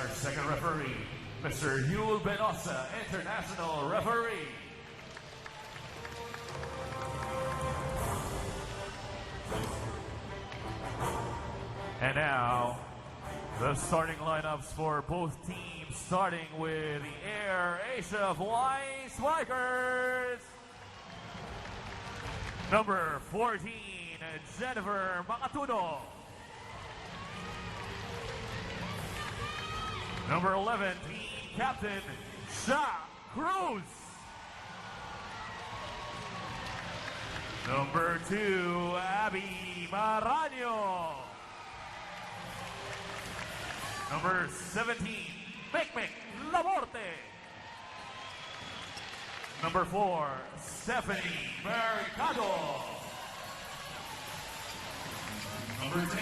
our second referee, Mr. Yul Benosa, international referee. And now, the starting lineups for both teams, starting with the Air Asia Flying Spikers. Number 14, Jennifer Makatuno. Number 11, team captain, Sha Cruz. Number 2, Abby Marano. Number 17, Mekmek Laborte. Number 4, Stephanie Mercado. Number 10,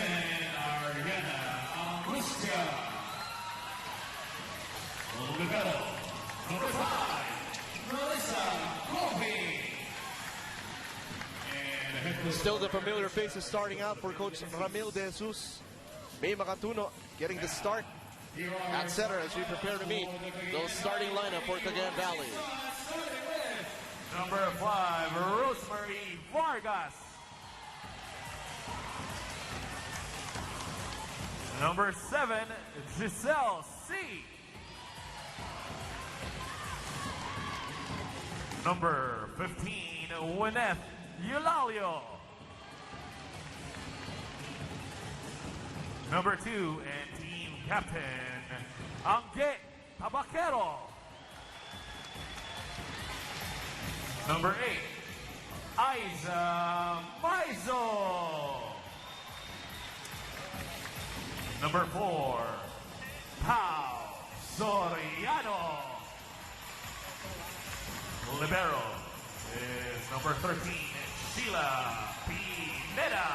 Ariana Angustia. Number 5, Melissa Kobe. Still the familiar faces starting out for Coach Ramil De Jesus. May Makatuno getting the start at center as we prepare to meet those starting lineup for Cagayan Valley. Number 5, Rosemary Vargas. Number 7, Giselle C. Number 15, Wyneth Eulalio. Number 2, and team captain, Angge Tabaquero. Number 8, Isa Maizo. Number 4, Pao Soriano. Libero is number 13, Sheila Pineda.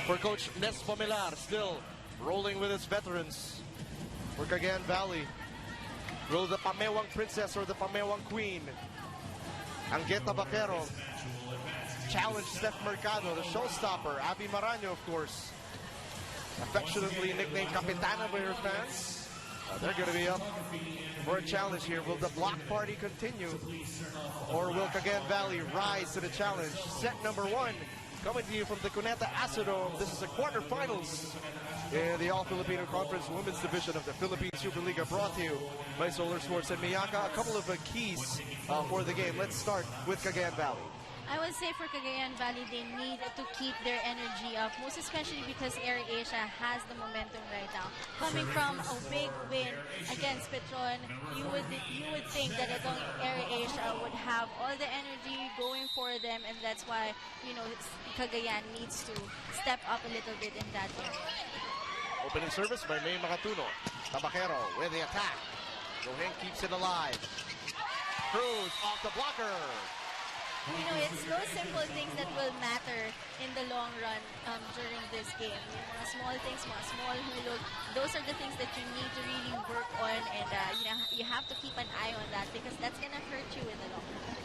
For Coach Nes Pomelar, still rolling with his veterans. For Cagayan Valley, will the Pamewang Princess or the Pamewang Queen? Angge Tabaquero challenge Steph Mercado, the showstopper. Abby Marano, of course, affectionately nicknamed Capitana by her fans. They're going to be up for a challenge here. Will the block party continue, or will Cagayan Valley rise to the challenge? Set number 1 coming to you from the Cuneta Asadome. This is the quarterfinals in the All-Filipino Conference Women's Division of the Philippine Superliga, brought to you by Solar Sports and Miyaka. A couple of keys for the game. Let's start with Cagayan Valley. I would say for Cagayan Valley, they need to keep their energy up, most especially because Air Asia has the momentum right now. Coming from a big win against Petron, you would think that Air Asia would have all the energy going for them, and that's why, you know, Cagayan needs to step up a little bit in that area. Opening service by May Makatuno. Tabaquero with the attack. Goheng keeps it alive. Cruz off the blocker. You know, it's those simple things that will matter in the long run during this game. Yung mga small things, mga small hulog, those are the things that you need to really work on, and you know, you have to keep an eye on that because that's gonna hurt you in the long run.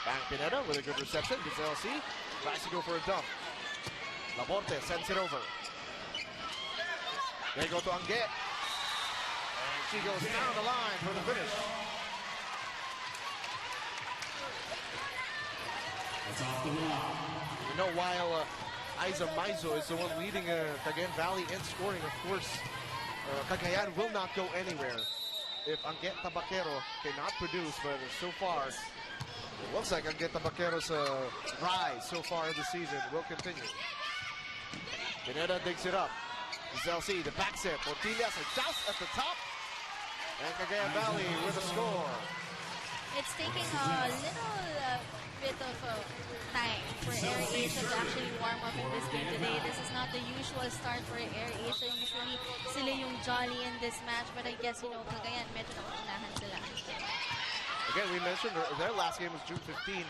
Bang Pineda with a good reception. Giselle C tries to go for a dump. Laborte sends it over. They go to Angge. And she goes down the line for the finish. You know, while Isa Maizo is the one leading Cagayan Valley in scoring, of course, Cagayan will not go anywhere if Angge Tabaquero cannot produce, but so far, it looks like Angge Tabaquero's rise so far in the season will continue. Pineda digs it up. Giselle C, the back set. Portillas, a joust at the top. And Cagayan Valley with a score. It's taking a little bit of time for Air Asia to actually warm up in this game today. This is not the usual start for Air Asia. Usually, sila yung jolly in this match, but I guess, you know, Cagayan medyo nakunahan sila. Again, we mentioned their last game was June 15.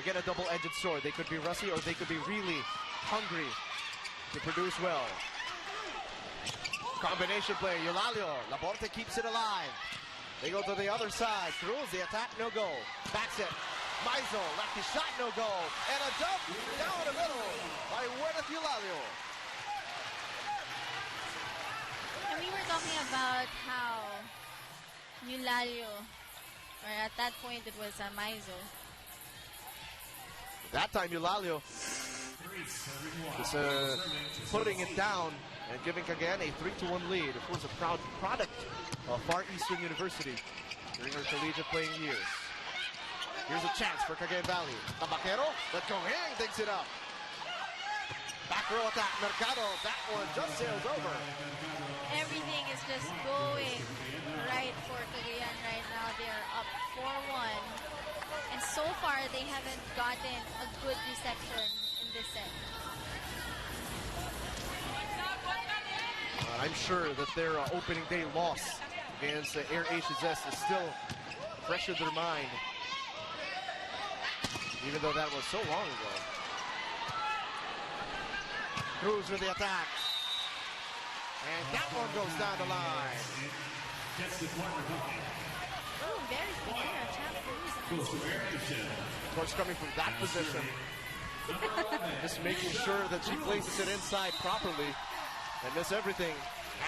Again, a double-edged sword. They could be rusty or they could be really hungry to produce well. Combination play, Eulalio. Laborte keeps it alive. They go to the other side. Cruz, the attack, no goal. Back set. Maizo, lefty shot, no goal. And a dump down the middle. about how Eulalio, or at that point it was Maizo. That time Eulalio is putting it down and giving Cagayan a 3-1 lead. Of course, a proud product of Far Eastern University during her collegiate playing years. Here's a chance for Cagayan Valley. Tabaquero, let go hang, digs it up. Back row attack, Mercado, that one just sails over. Everything is just going right for Cagayan right now. They are up 4-1. And so far, they haven't gotten a good reception in this set. I'm sure that their opening day loss against Air Asia Zest is still fresh in their mind. Even though that was so long ago. Cruz with the attack. And that one goes down the line. Oh, very clear. Of course, coming from that position. Just making sure that she places it inside properly and miss everything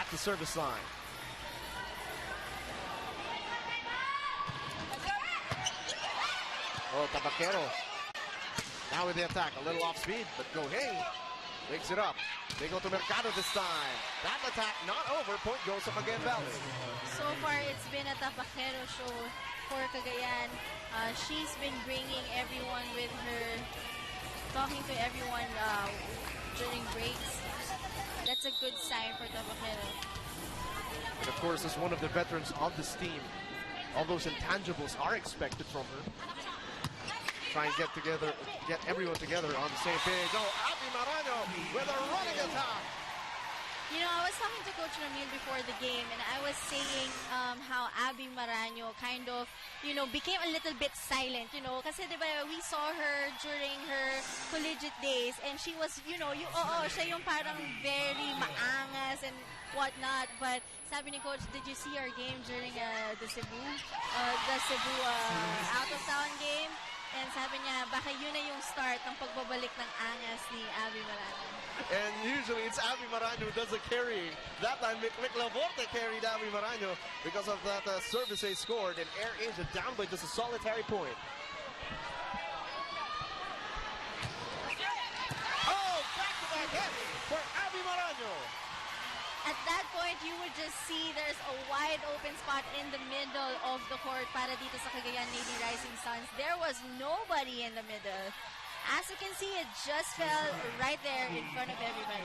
at the service line. Oh, Tabaquero. Now with the attack, a little off speed, but Gohei picks it up. They go to Mercado this time. That attack not over. Point goes to Cagayan Valley. So far, it's been a Tabaquero show for Cagayan. She's been bringing everyone with her, talking to everyone during breaks. That's a good sign for Tabaquero. And of course, as one of the veterans of this team, all those intangibles are expected from her. Try and get everyone together on the same page. Oh, Abby Marano with a running attack. You know, I was talking to Coach Ramil before the game, and I was saying how Abby Marano kind of, became a little bit silent, kasi diba, we saw her during her collegiate days, and she was, siya yung parang very maangas and whatnot, but sabi ni Coach, did you see our game during the Cebu out-of-town game? And sabi niya, baka yun na yung start ng pagbabalik ng angas ni Abby Marano. And usually it's Abby Marano who does the carrying. That time, Laborte carried Abby Marano because of that service they scored, and Air Asia down by just a solitary point. Oh, back-to-back hit for Abby Marano. At that point, you would just see there's a wide open spot in the middle of the court para dito sa Cagayan Lady Rising Suns. There was nobody in the middle. As you can see, it just fell right there in front of everybody.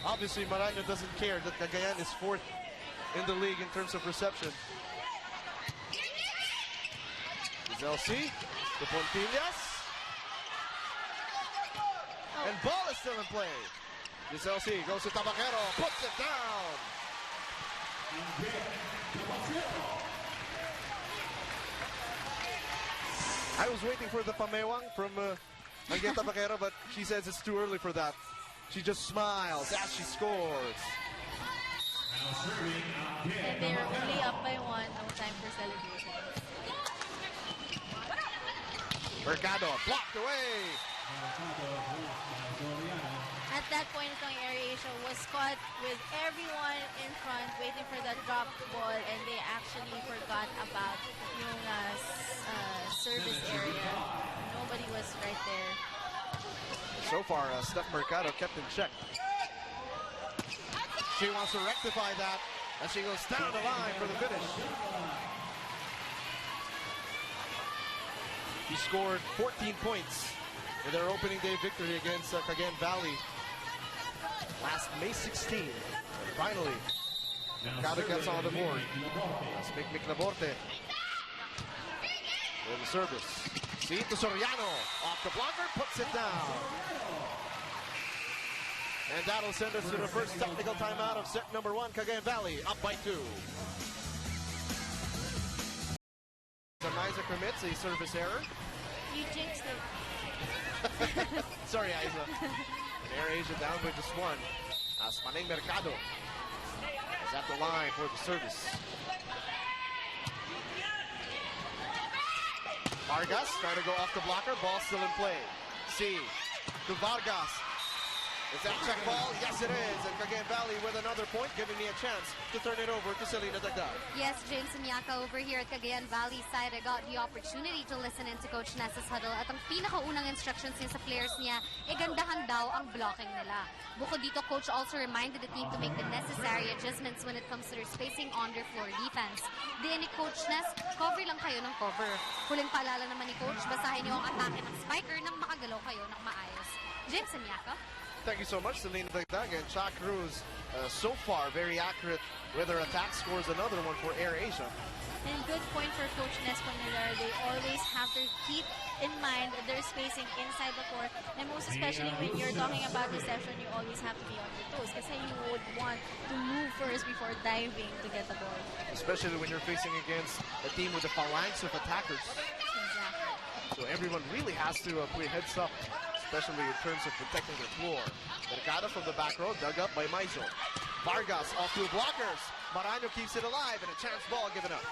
Obviously, Marano doesn't care that Cagayan is fourth in the league in terms of reception. Giselle C. to Pontillas. And ball is still in play. Giselle C. goes to Tabaquero, puts it down. I was waiting for the pamewang from Angel Tabaquero, but she says it's too early for that. She just smiles as she scores. And they're only up by one. No time for celebration. Mercado blocked away. At that point, itong Air Asia was caught with everyone in front waiting for that drop ball, and they actually forgot about yung service area. Nobody was right there. So far, Steph Mercado kept in check. She wants to rectify that as she goes down the line for the finish. He scored 14 points in their opening day victory against Cagayan Valley last May 16. And finally, Mercado gets on the board. That's Mick Laborte with the service. See to Soriano, off the blocker, puts it down. And that'll send us to the first technical timeout of set number one. Cagayan Valley up by 2. Isa commits a service error. You jinxed it. Sorry, Isa. And Air Asia down by just 1. As Maneng Mercado is at the line for the service. Vargas trying to go off the blocker. Ball still in play. C to Vargas. Is that check ball? Yes, it is. And Cagayan Valley with another point, giving me a chance to turn it over to Selena Dagdag. Yes, James Miaka over here at Cagayan Valley side. I got the opportunity to listen into Coach Nessa's huddle. At ang pinakaunang instructions niya sa players niya, gandahan daw ang blocking nila. Bukod dito, Coach also reminded the team to make the necessary adjustments when it comes to their spacing on their floor defense. Diyan ni Coach Ness, cover lang kayo ng cover. Huling paalala naman ni Coach, basahin niyo ang atake ng spiker nang makagalaw kayo ng maayos. James Miaka. Thank you so much, Selena Dagdag. And Chuck Cruz, so far, very accurate with her attack. Scores another one for Air Asia. And good point for Coach Nes Miller. They always have to keep in mind their spacing inside the court. And most especially when you're talking about reception, you always have to be on your toes because you would want to move first before diving to get the ball. Especially when you're facing against a team with a phalanx of attackers. Exactly. So everyone really has to put heads up, especially in terms of protecting their floor. Mercado from the back row, dug up by Maizo. Vargas off two blockers. Maraño keeps it alive and a chance ball given up.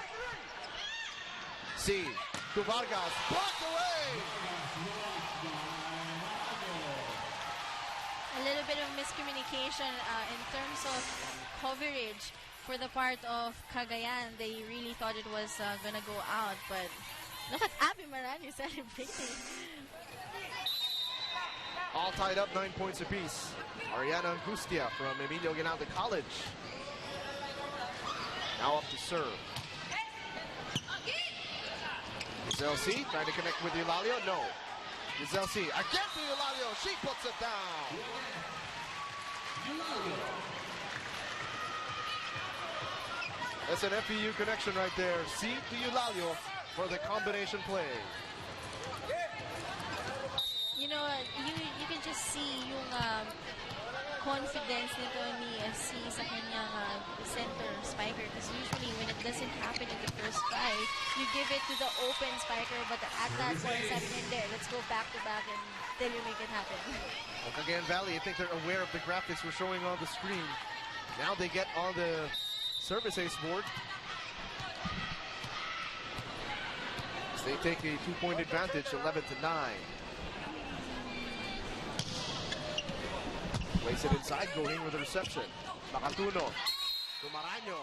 C to Vargas, blocked away! A little bit of miscommunication in terms of coverage for the part of Cagayan. They really thought it was gonna go out, but look at Abby Maraño celebrating. All tied up, 9 points apiece. Ariana Angustia from Emilio Aguinaldo College. Now up to serve. Giselle C trying to connect with Eulalio. No. Giselle C again to Eulalio. She puts it down. That's an FEU connection right there. C to Eulalio for the combination play. You know, you can just see yung confidence nito ni C sa kanyang center spiker because usually when it doesn't happen in the first try, you give it to the open spiker, but at that point, sabi niya, let's go back to back until you make it happen. Well, Cagayan Valley, I think they're aware of the graphics we're showing on the screen. Now they get on the service ace board. As they take a 2-point advantage, 11-9. Place it inside, going with the reception. Makatuno to Maraño.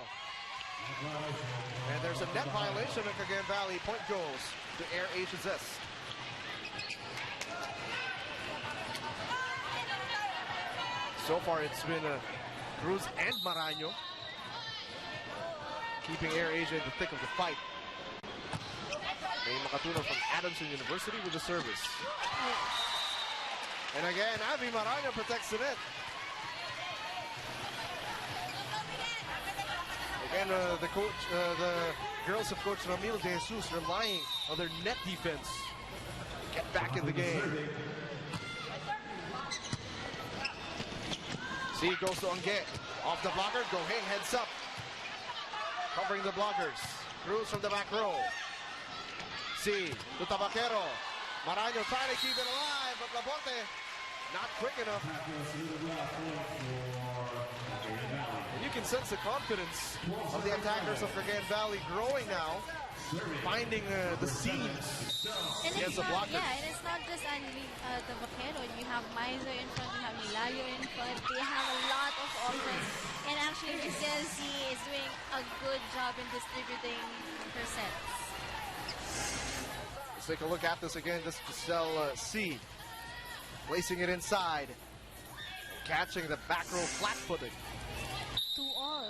And there's a net violation of Cagayan Valley. Point goes to Air Asia's S. So far, it's been Cruz and Maraño keeping Air Asia in the thick of the fight. May Makatuno from Adamson University with the service. And again, Abby Maraño protects the net. Again, the girls of Coach Ramil De Jesus relying on their net defense to get back in the game. C goes to Onge. Off the blocker, Goheng heads up. Covering the blockers. Cruz from the back row. C to Tabaquero. Maraño trying to keep it alive, but Laborte not quick enough. And you can sense the confidence of the attackers of Cagayan Valley growing now, finding the seams against the blockers. Yeah, and it's not just the Vaquero. You have Maizo in front, you have Eulalio in front. They have a lot of offense. And actually, Giselle C is doing a good job in distributing her sets. Let's take a look at this again. This Giselle C. Placing it inside. Catching the back row flat-footed. 2-all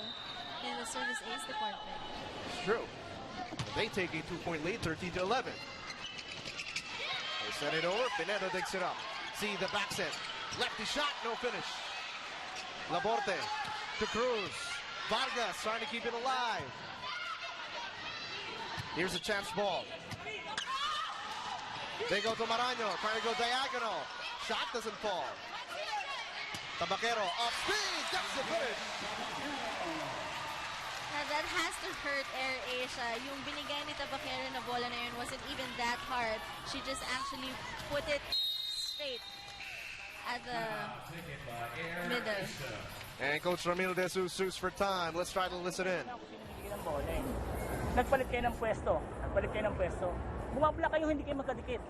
in the service ace department. It's true. They take a 2-point lead, 13-11. They set it over. Pinedo digs it up. See the back set. Lefty shot, no finish. Laborte to Cruz. Vargas trying to keep it alive. Here's a chance ball. They go to Maraño, trying to go diagonal. Shot doesn't fall. Tabaquero off speed, gets the finish. That has to hurt Air Asia. Yung binigay ni Tabaquero na bola na yun wasn't even that hard. She just actually put it straight at the middle. And Coach Ramil De Jesus for time. Let's try to listen in. Nagpalit kayo ng pwesto. Bumabla kayo, hindi kayo magkadikit.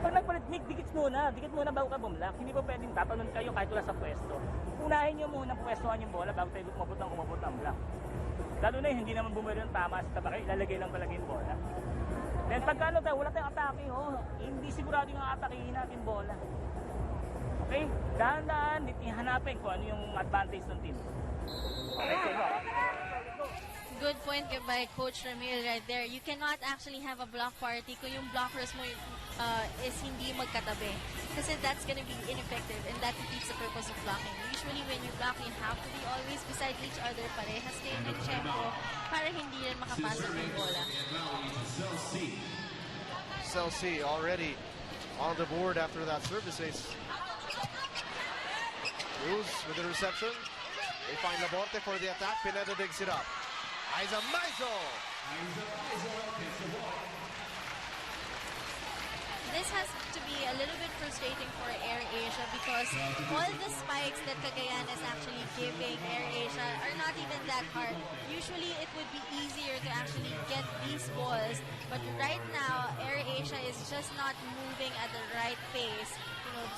Pag nagpalit technique, dikit muna bago ka bumlock. Hindi pa pwedeng tatanon kayo kahit wala sa pwesto. Unahin nyo muna pwestuhan yung bola bago tayo kumabot ng block. Lalo na hindi naman bumili ng tama sa tabakay, ilalagay lang talaga yung bola. Then pagka wala tayong atake, hindi sigurado yung atakehin natin bola. Okay? Dahan-dahan, hanapin kung ano yung advantage ng team. Okay, so Good point by Coach Ramil right there. You cannot actually have a block party kung yung blockers mo is hindi magkatabi. Kasi that's gonna be ineffective and that defeats the purpose of blocking. Usually when you block, you have to be always beside each other. Parehas kayo ng tempo para hindi rin makapasok ng bola. Celsi already on the board after that service ace. Cruz with the reception. They find Laborte for the attack. Pineda digs it up. Aiza Maizo. This has to be a little bit frustrating for AirAsia because all the spikes that Cagayan is actually giving AirAsia are not even that hard. Usually it would be easier to actually get these balls, but right now AirAsia is just not moving at the right pace,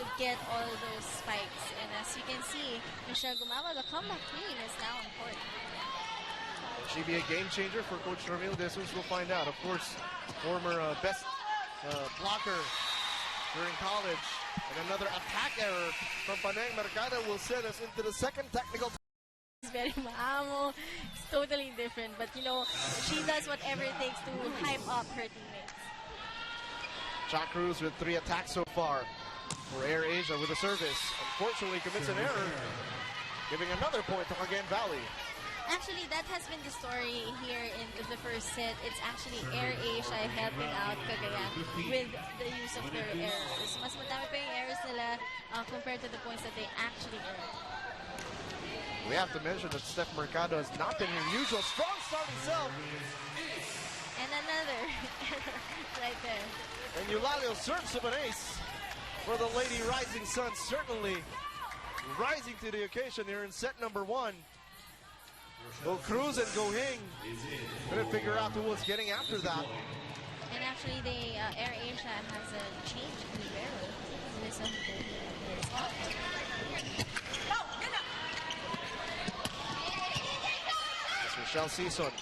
to get all those spikes. And as you can see, Michelle Gumama, the comeback queen, is now on court. Will she be a game changer for Coach Ramil De Jesus? We'll find out. Of course, former best blocker during college. And another attack error from Panay Mercado will send us into the second technical. It's very maamo. It's totally different. But, she does whatever it takes to hype up her teammates. Jack Cruz with 3 attacks so far for AirAsia with a service. Unfortunately commits an error, giving another point to Cagayan Valley. Actually, that has been the story here in the first set. It's actually AirAsia helping out Cagayan with the use of their errors. Mas madami pa yung errors nila compared to the points that they actually earned. We have to mention that Steph Mercado has not been her usual strong start himself. And another error right there. And Eulalio serves up an ace for the Lady Rising Suns, certainly rising to the occasion here in set number 1. Go Cruz and Go Hing. Couldn't figure out who was getting after that. And actually, AirAsia has a change in the barrel. That's Michelle Sison,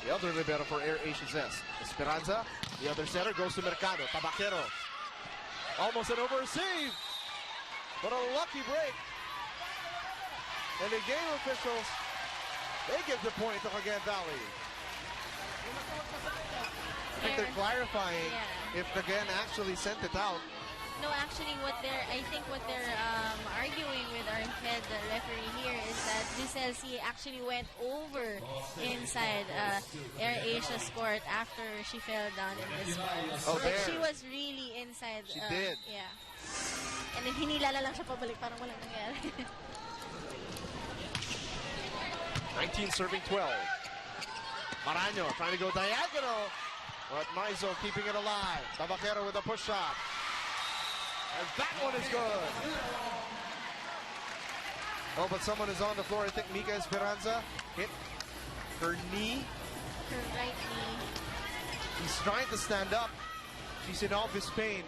the other libero for AirAsia's S. Esperanza, the other setter, goes to Mercado. Tabaquero. Almost an overreceive, but a lucky break. And the game officials, they give the point to Cagayan Valley. I think they're clarifying if Cagayan actually sent it out. No, actually, I think what they're arguing with our head referee here is that Giselle actually went over inside AirAsia's court after she fell down in this ball. Oh, there. She was really inside. She did. Yeah. And then hinilala lang siya pabalik, parang walang nangyari. 19 serving 12. Maraño trying to go diagonal, but Maizo keeping it alive. Tabaquero with a push shot. And that one is good. Oh, but someone is on the floor. I think Mika Esperanza hit her knee. Her right knee. He's trying to stand up. She's in obvious pain.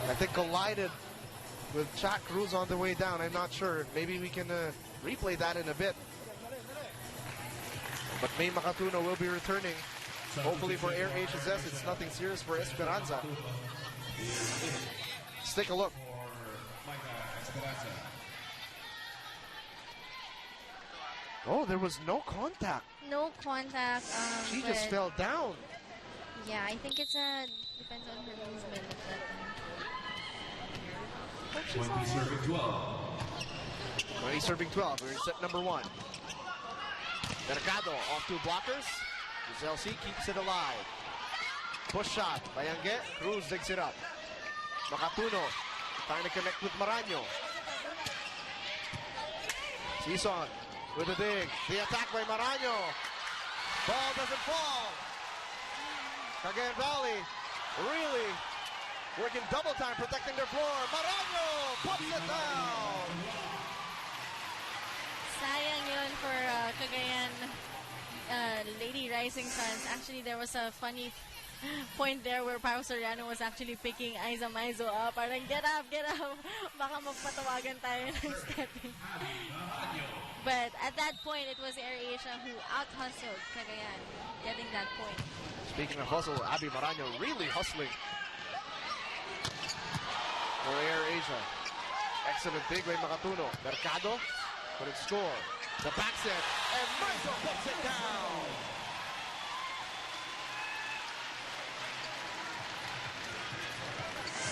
I think collided with Jack Cruz on the way down. I'm not sure. Maybe we can replay that in a bit. But May Makatuno will be returning. Hopefully for AirAsia's S, it's nothing serious for Esperanza. Let's take a look. Oh, there was no contact. No contact. She just fell down. Yeah, I think it's depends on her movement at that time. 20 serving 12. 20 serving 12. We're in set number 1. Mercado off 2 blockers. Giselle C keeps it alive. Push shot by Ange. Cruz digs it up. Makatuno trying to connect with Maraño. Sison with a dig. The attack by Maraño. Ball doesn't fall. Cagayan Valley really working double time, protecting their floor. Maraño puts it down. Sayang yun for Cagayan Lady Rising Suns, actually there was a funny point there where Pao Soriano was actually picking Aiza Maizo up. Parang, get up! Baka magpatawagan tayo ng stepping. But at that point, it was AirAsia who out-hustled Cagayan, getting that point. Speaking of hustle, Abby Maraño really hustling for AirAsia. Excellent big way Makatuno. Mercado couldn't score. The back set, and Maizo puts it down.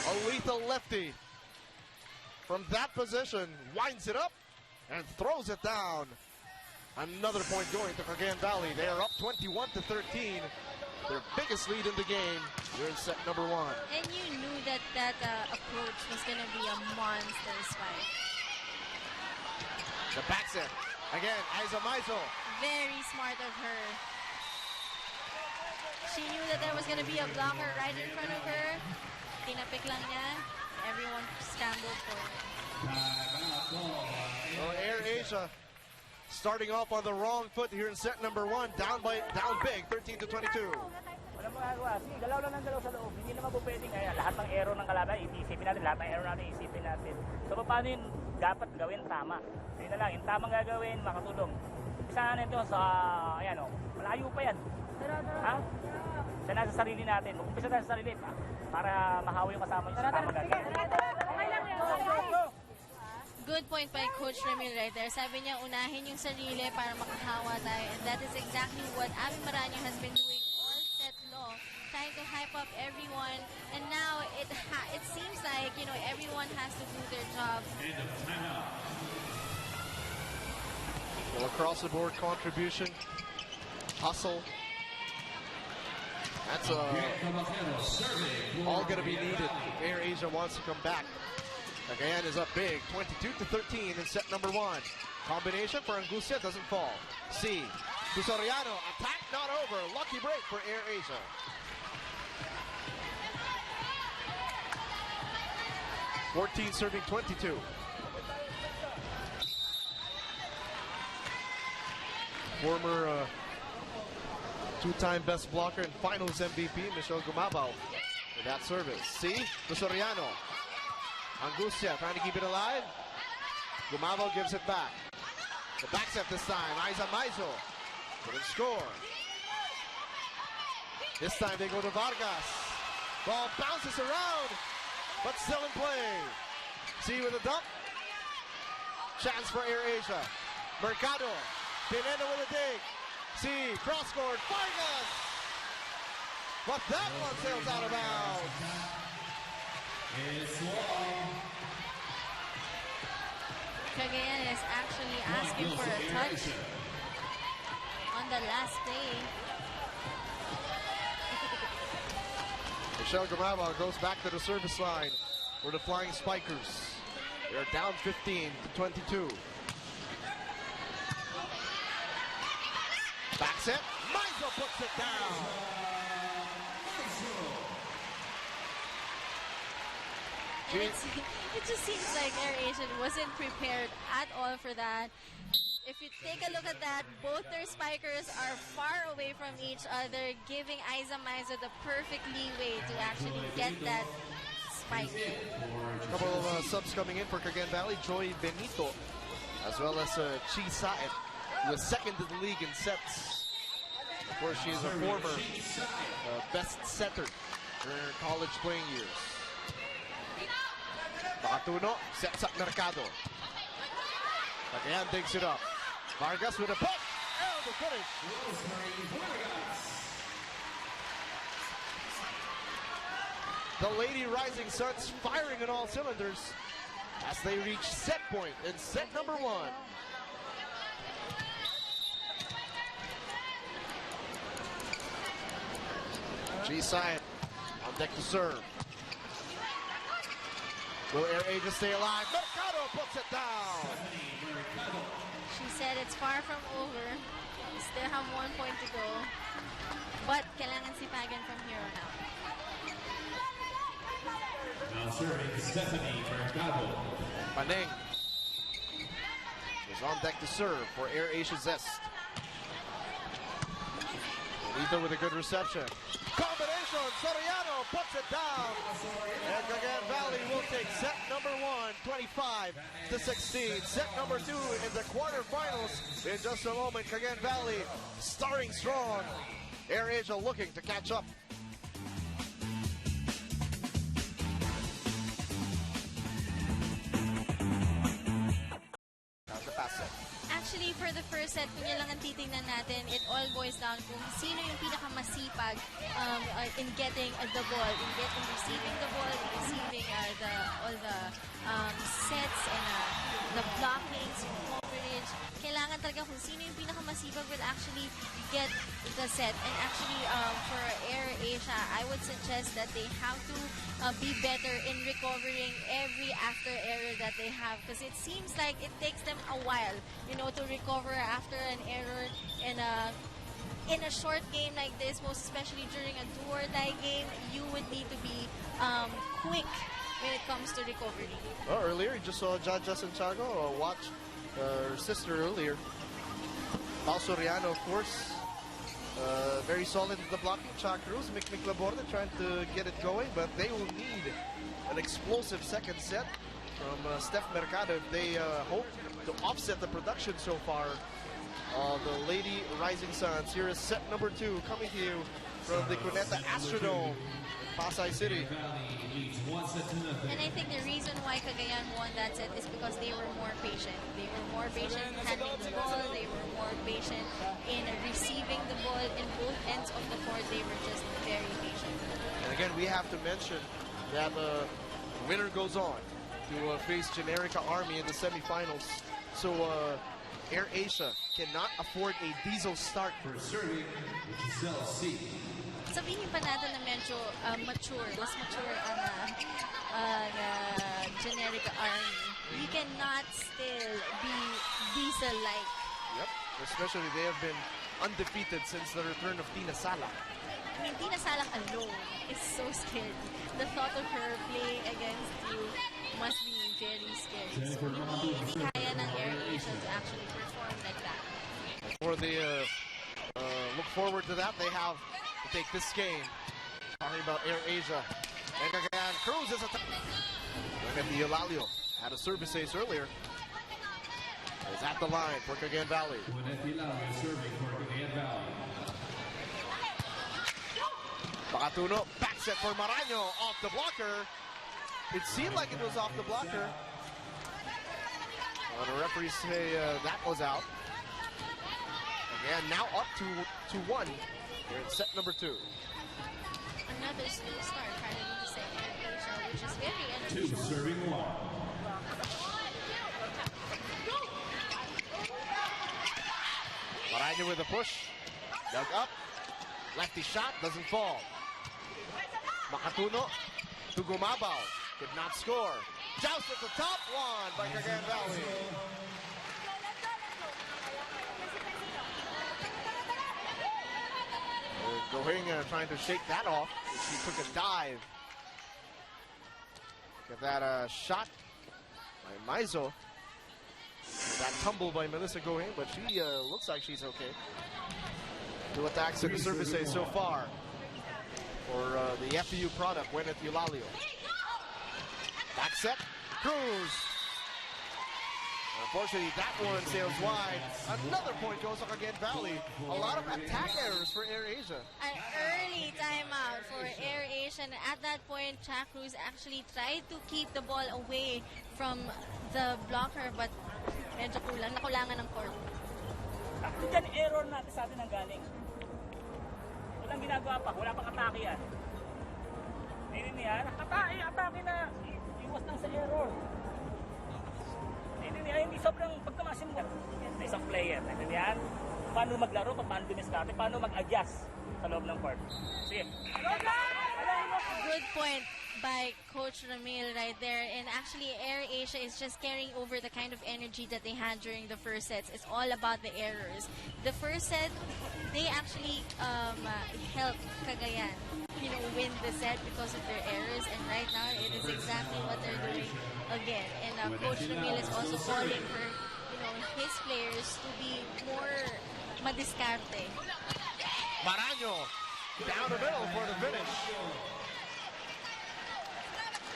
A lethal lefty from that position winds it up and throws it down. Another point going to Cagayan Valley. They are up 21-13. Their biggest lead in the game here in set number 1. And you knew that approach was going to be a monster spike. The back set. Again, Aiza Maizo. Very smart of her. She knew that there was going to be a blocker right in front of her. Tinapik lang niya. Everyone scrambled for it. So AirAsia starting off on the wrong foot here in set number 1. Down big, 13-22. Walang magagawa. Sige, galaw lang ng galaw sa loob. Hindi naman po pwedeng lahat ng arrow ng kalaban, iisipin natin. Lahat ng arrow natin, iisipin natin. So, paano yun dapat gawin tama? So, yun na lang. Yung tamang gagawin, makatulong. Umpisa na ito sa, malayo pa yan. Ha? Sa nasa sarili natin. Umpisa tayo sa sarili para mahawi yung kasama yung tamang gagawin. Okay lang yan. Good point by Coach Remil right there. Sabi niya, unahin yung sarili para makahawa tayo. And that is exactly what Abby Maraño has been doing all set long. Trying to hype up everyone. And now, it seems like, everyone has to do their job. Well, across the board contribution, hustle. That's all going to be needed if AirAsia wants to come back. Cagayan is up big, 22-13 in set number 1. Combination for Angucia doesn't fall. C. Busoriano, attack not over. Lucky break for AirAsia. (14) serving 22. Former two-time best blocker and finals MVP, Michelle Gumabao, with that service. C. Busoriano. Angucia trying to keep it alive. Gumavo gives it back. The back set this time. Aiza Maizo couldn't score. This time they go to Vargas. Ball bounces around, but still in play. C with a dump. Chance for AirAsia. Mercado. Pineda with a dig. C cross-court. Vargas. But that one sails out of bounds. Cagayan is actually asking for a touch on the last play. Michelle Gumabao goes back to the service line for the Flying Spikers. They're down 15-22. Back set. Maizo puts it down. It just seems like AirAsia wasn't prepared at all for that. If you take a look at that, both their spikers are far away from each other, giving Aiza Maizo the perfect leeway to actually get that spike in. A couple of subs coming in for Cagayan Valley. Joy Benito, as well as Chi Saet, who is second in the league in sets. Of course, she is a former best setter in her college playing years. Makatuno sets up Mercado. Cagayan digs it up. Vargas with a push. And the finish. The Lady Rising Suns firing on all cylinders as they reach set point in set number 1. G-Side on deck to serve. Will AirAsia stay alive? Mercado puts it down. She said it's far from over. We still have 1 point to go. But kailangan sipagan from here on out. Now serving Stephanie Mercado. Paneng is on deck to serve for AirAsia Zest. Dito with a good reception. Combination, Soriano puts it down. And Cagayan Valley will take set number 1, 25-16. Set number 2 in the quarterfinals in just a moment. Cagayan Valley starting strong. AirAsia looking to catch up. How's the pass set? Actually, for the first set, kung yan lang ang titingnan natin, it all boils down kung sino yung pinakamasipag in getting the ball, in receiving the ball, in receiving all the sets and the blockings, yung coverage. Kailangan talaga kung sino yung pinakamasipag will actually get the set. And actually, for AirAsia, I would suggest that they have to be better in recovering every after error that they have, because it seems like it takes them a while, to recover after an error in a short game like this, most especially during a do-or-die game. You would need to be quick when it comes to recovery. Well, earlier you just saw Jaja Santiago watch her sister earlier. Pao Soriano, of course, very solid in the blocking. Cha Cruz, Mick Laborde trying to get it going, but they will need an explosive second set from Steph Mercado if they hope to offset the production so far. The Lady Rising Suns. Here is set number 2 coming to you from the Cuneta Astrodome in Pasay City. And I think the reason why Cagayan won that set is because they were more patient. They were more patient in handling the ball. They were more patient in receiving the ball in both ends of the court. They were just very patient. And again, we have to mention that the winner goes on to face Generica Army in the semifinals. So AirAsia cannot afford a diesel start. For serving, Giselle C. Sabihin pa natin na medyo mas mature ang Generica Army. You cannot still be diesel-like. Yep, especially they have been undefeated since the return of Tina Sala. I mean, Tina Sala alone is so scary. The thought of her playing against you must be very scary. So hindi kaya ng AirAsia to actually perform like that. For the look forward to that, they have to take this game. Talking about AirAsia. And Cagayan Cruz is look at the Eulalio. Had a service ace earlier. Is at the line for Cagayan Valley. Serving for Cagayan Valley. Bacatuno, back set for Maraño, off the blocker. It seemed like it was off the blocker. The referees say that was out. Again, now up to 1 here in set number 2. Another slow start, rather than the second AirAsia, which is very Two unusual. serving 1. Maraño with a push. Dug up. Lefty shot, doesn't fall. Bacatuno to Gumabaw. Could not score. Joust at the top, one by Cagayan Valley. Going trying to shake that off. She took a dive. Look at that shot by Maizo. That tumble by Melissa Gohing, but she looks like she's okay. 2 attacks in the service ace so far for the FPU product, Gwyneth Eulalio. Back set, Cruz. Unfortunately, that one sails wide. Another point goes to Cagayan Valley. A lot of attack errors for AirAsia. An early timeout for AirAsia, and at that point, Cha Cruz actually tried to keep the ball away from the blocker, but medyo nakulangan ng court. Actually, dyan error natin sa atin ang galing. Walang ginagawa pa, wala pang atake yan. Ninin niya, atake na, iwas lang sa error. Ninin niya, hindi sobrang pagtamasin mo. Sa isang player, ninin niya, paano maglaro, paano dumiskarte, paano mag-adjust sa loob ng court. Sige. Good point by Coach Ramil right there. And actually, AirAsia is just carrying over the kind of energy that they had during the first sets. It's all about the errors. The first set, they actually helped Cagayan, win the set because of their errors. And right now, it is exactly what they're doing again. And Coach Ramil is also calling for, his players to be more madiskarte. Maraño down the middle for the finish.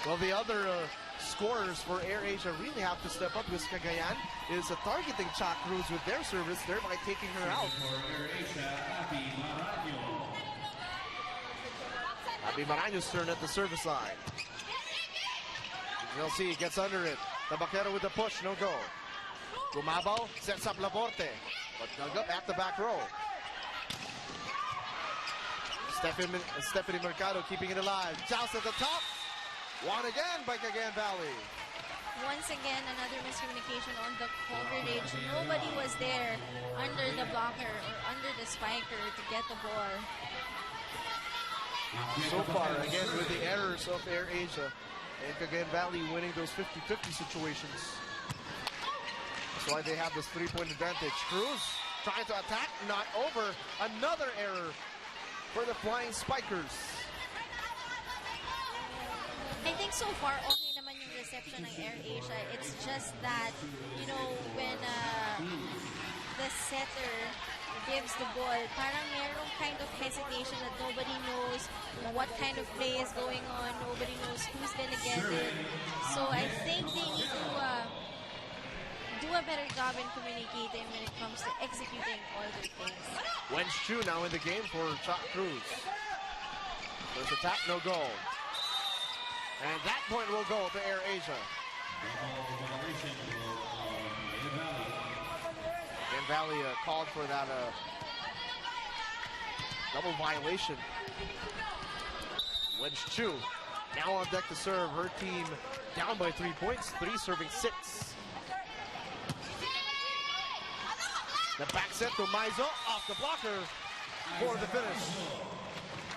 Well, the other scorers for AirAsia really have to step up because Cagayan is targeting Cha Cruz with their service, thereby taking her out. Abby Maraño's turn at the service line. You'll see, gets under it. Tabaquero with the push, no go. Gumabaw sets up Laborte, but dug up at the back row. Stephanie Mercado keeping it alive. Joust at the top. Won again by Cagayan Valley. Once again, another miscommunication on the coverage. Nobody was there under the blocker or under the spiker to get the ball. So far, again, with the errors of AirAsia and Cagayan Valley winning those 50-50 situations. That's why they have this 3-point advantage. Cruz trying to attack, not over. Another error for the Flying Spikers. I think so far, okay naman yung reception ng AirAsia. It's just that, you know, when the setter gives the ball, parang merong kind of hesitation that nobody knows what kind of play is going on. Nobody knows who's gonna get it. So I think they need to do a better job in communicating when it comes to executing all their plays. Wench Chu now in the game for Cha Cruz. First attack, no goal. And that point will go to AirAsia. And Valley called for that double violation. Wench Chu now on deck to serve. Her team down by 3 points, 3 serving 6. The back set to Maizo off the blocker for the finish.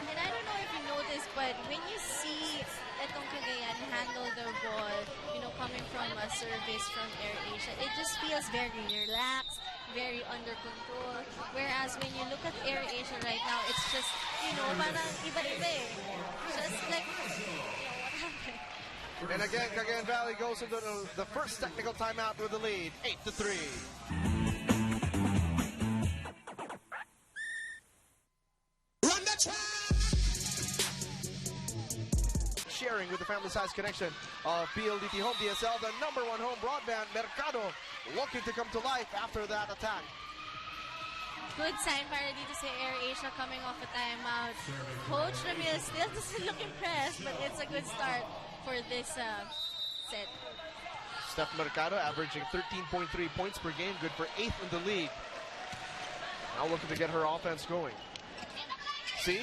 And I don't know if you noticed, but when you see etong Cagayan handle their ball, you know, coming from a service from AirAsia, it just feels very relaxed, very under control. Whereas when you look at AirAsia right now, it's just, you know, parang iba-iba eh. Just like, what happened? And again, Cagayan Valley goes into the first technical timeout with the lead, 8-3. Sharing with the family-size connection of PLDT Home DSL, the #1 home broadband. Mercado looking to come to life after that attack. Good sign para dito sa AirAsia coming off a timeout. Coach Ramil still doesn't look impressed, but it's a good start for this set. Steph Mercado averaging 13.3 points per game, good for 8th in the league. Now looking to get her offense going. See?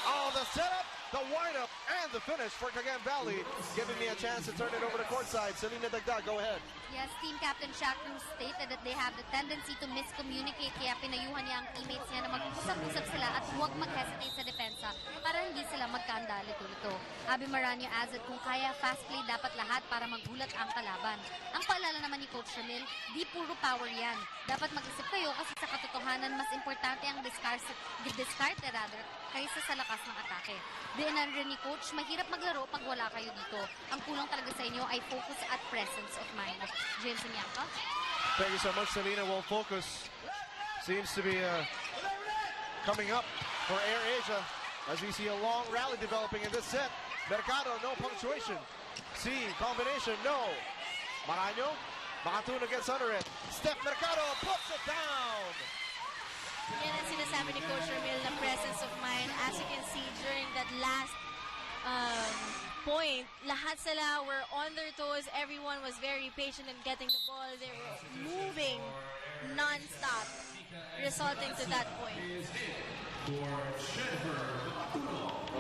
Oh, the setup, the windup, and the finish for Cagayan Valley, giving me a chance to turn it over to courtside. Selena Dagdag, go ahead. Yes, team captain Cha Cruz stated that they have the tendency to miscommunicate, kaya pinayuhan niya ang teammates niya na mag-usap-usap sila at huwag mag-hesitate sa depensa para hindi sila magkanda lito-lito. Abby Maraño adds that kung kaya fast play dapat lahat para magulat ang kalaban. Ang paalala naman ni Coach Ramil, di puro power yan. Dapat mag-isip kayo kasi sa katotohanan mas importante ang diskarte kaysa sa lakas ng atake. Dinan rin ni Coach, mahirap maglaro pag wala kayo dito. Ang kulang talaga sa inyo ay focus at presence of mind. James Mianca. Thank you so much, Selena. Well, focus seems to be coming up for AirAsia as we see a long rally developing in this set. Mercado, no punctuation. C, combination, no. Maraño, Makatuna gets under it. Steph Mercado puts it down. Yan ang sinasabi ni Coach Ramil, na presence of mind. As you can see, during that last point, lahat sila were on their toes. Everyone was very patient in getting the ball. They were moving non-stop, resulting to that point.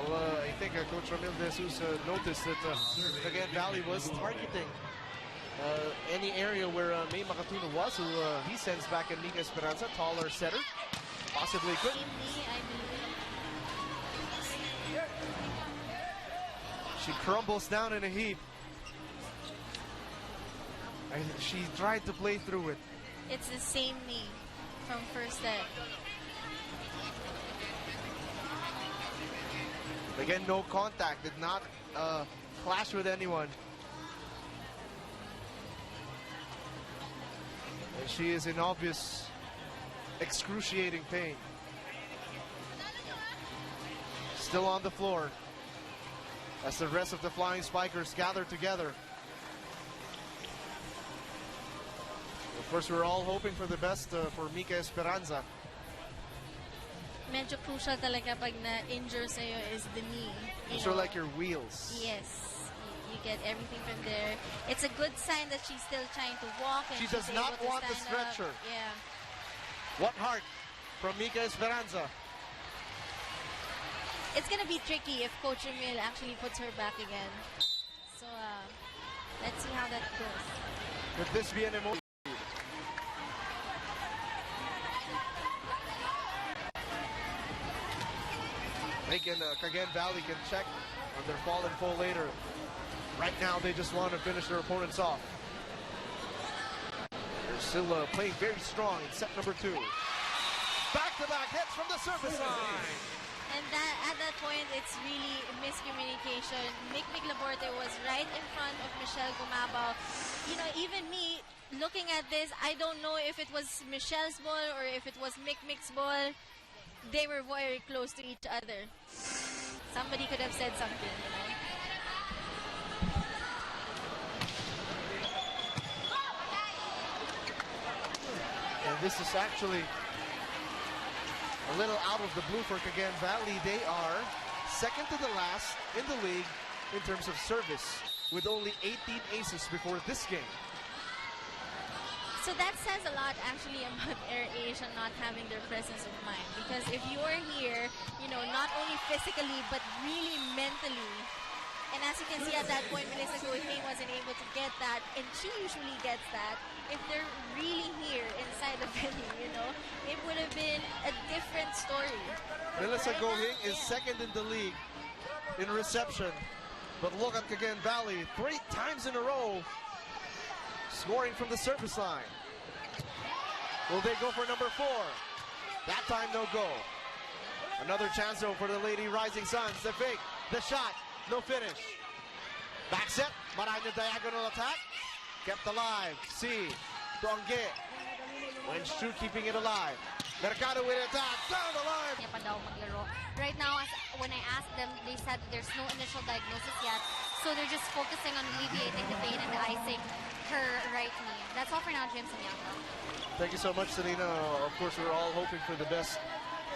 Well, I think Coach Ramil De Jesus noticed that Cagayan Valley was targeting any area where May Makatuna was, who he sends back in Nika Esperanza, taller setter. Possibly could. She crumbles down in a heap. And she tried to play through it. It's the same knee from first set. Again, no contact. Did not clash with anyone. And she is in obvious excruciating pain. still on the floor as the rest of the Flying Spikers gather together. Of course, we're all hoping for the best for Mika Esperanza. Medyo crucial talaga pag na-injure sa'yo is the knee. These are like your wheels. Yes. You get everything from there. It's a good sign that she's still trying to walk. And She does she's not able to want the stand stretcher. up. Yeah. What heart from Mika Esperanza. It's gonna be tricky if Coach Emil actually puts her back again. So let's see how that goes. Could this be an emotion? Cagayan Valley can check on their fall and foe later. Right now, they just want to finish their opponents off. They're still playing very strong in set number 2. Back-to-back hits from the service line. And at that point, it's really miscommunication. Mick Laborte was right in front of Michelle Gumabao. You know, even me, looking at this, I don't know if it was Michelle's ball or if it was Mick's ball. They were very close to each other. Somebody could have said something, you know. And this is actually a little out of the blue for Cagayan Valley. They are second to the last in the league in terms of service, with only 18 aces before this game. So that says a lot actually about AirAsia not having their presence of mind. Because if you're here, you know, not only physically, but really mentally. And as you can see at that point, Melissa Gohing wasn't able to get that. And she usually gets that. If they're really here inside the venue, you know, it would have been a different story. Melissa Right Gohing now, is yeah. second in the league in reception. But look at Cagayan Valley, 3 times in a row, scoring from the service line. Will they go for number 4? That time, no go. Another chance though for the Lady Rising Suns. The fake, the shot, no finish. Back set, Maranya diagonal attack. Kept alive. C. Tuangge. Wenchu keeping it alive. Mercado with attack. Down the line. Niya pa daw maglaro. Right now, when I asked them, they said there's no initial diagnosis yet. So they're just focusing on alleviating the pain and icing her right knee. That's all for now, James and Yaka. Thank you so much, Selena. Of course, we're all hoping for the best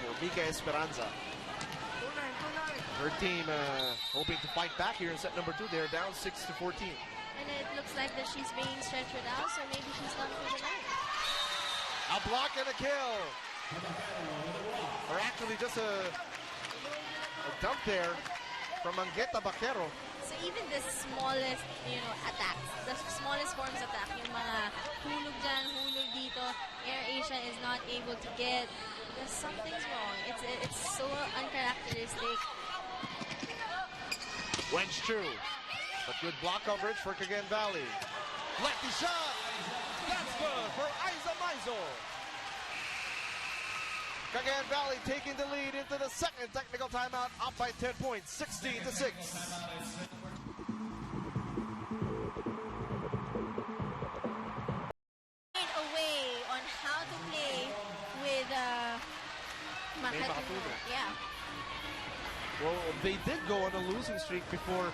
for Mika Esperanza. Her team hoping to fight back here in set number 2. They're down 6-14. And it looks like that she's being stretchered out, so maybe she's done for the night. A block and a kill. Or actually just a dump there from Angeta Baquero. So even the smallest, you know, attacks, the smallest forms of attack, yung mga hulog dyan, hulog dito, AirAsia is not able to get. Because something's wrong. It's so uncharacteristic. Wenchu. But good block coverage for Cagayan Valley. Lefty shot. That's good for Aiza Maizo. Cagayan Valley taking the lead into the second technical timeout, up by 10 points, 16-6. Away on how to play with Makatuno. Yeah. Well, they did go on a losing streak before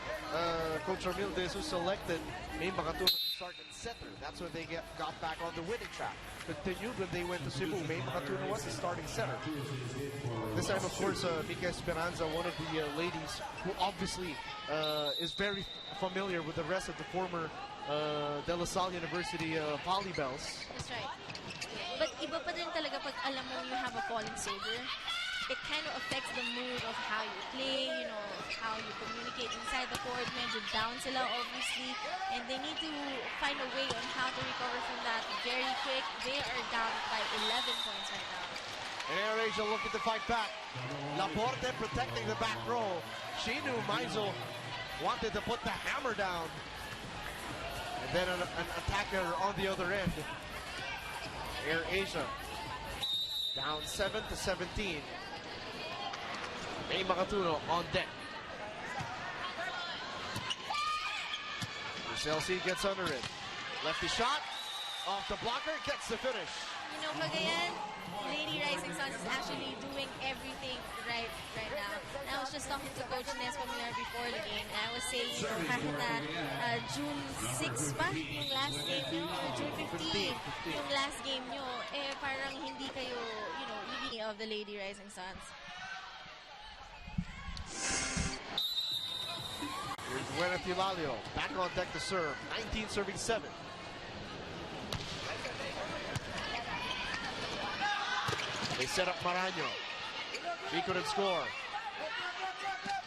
Coach Ramil De Jesus selected May Makatuno to start at center. That's when they got back on the winning track. Continued when they went to Cebu. May Makatuno was the starting center. This time, of course, Mika Esperanza, one of the ladies who obviously is very familiar with the rest of the former De La Salle University volleybells. That's right. But iba pa din talaga pag alam mo you have a falling soldier. It kind of affects the mood of how you play, you know, how you communicate inside the court. Medyo down sila, obviously. And they need to find a way on how to recover from that very quick. They are down by 11 points right now. And AirAsia looking to fight back. Laporte protecting the back row. She knew Maizo wanted to put the hammer down. And then an attacker on the other end. AirAsia down 7-17. May Makatuno on deck. Chelsea gets under it. Lefty shot. Off the blocker. Gets the finish. You know, Cagayan, Lady Rising Suns is actually doing everything right now. And I was just talking to Coach Nes Pamilar before the game, and I was saying, you know, kahit na June 6 pa yung last game nyo, or June 15 yung last game nyo, eh parang hindi kayo, you know, leading of the Lady Rising Suns. Here's Gwyneth Eulalio, back on deck to serve, 19 serving 7. They set up Maraño. He couldn't score.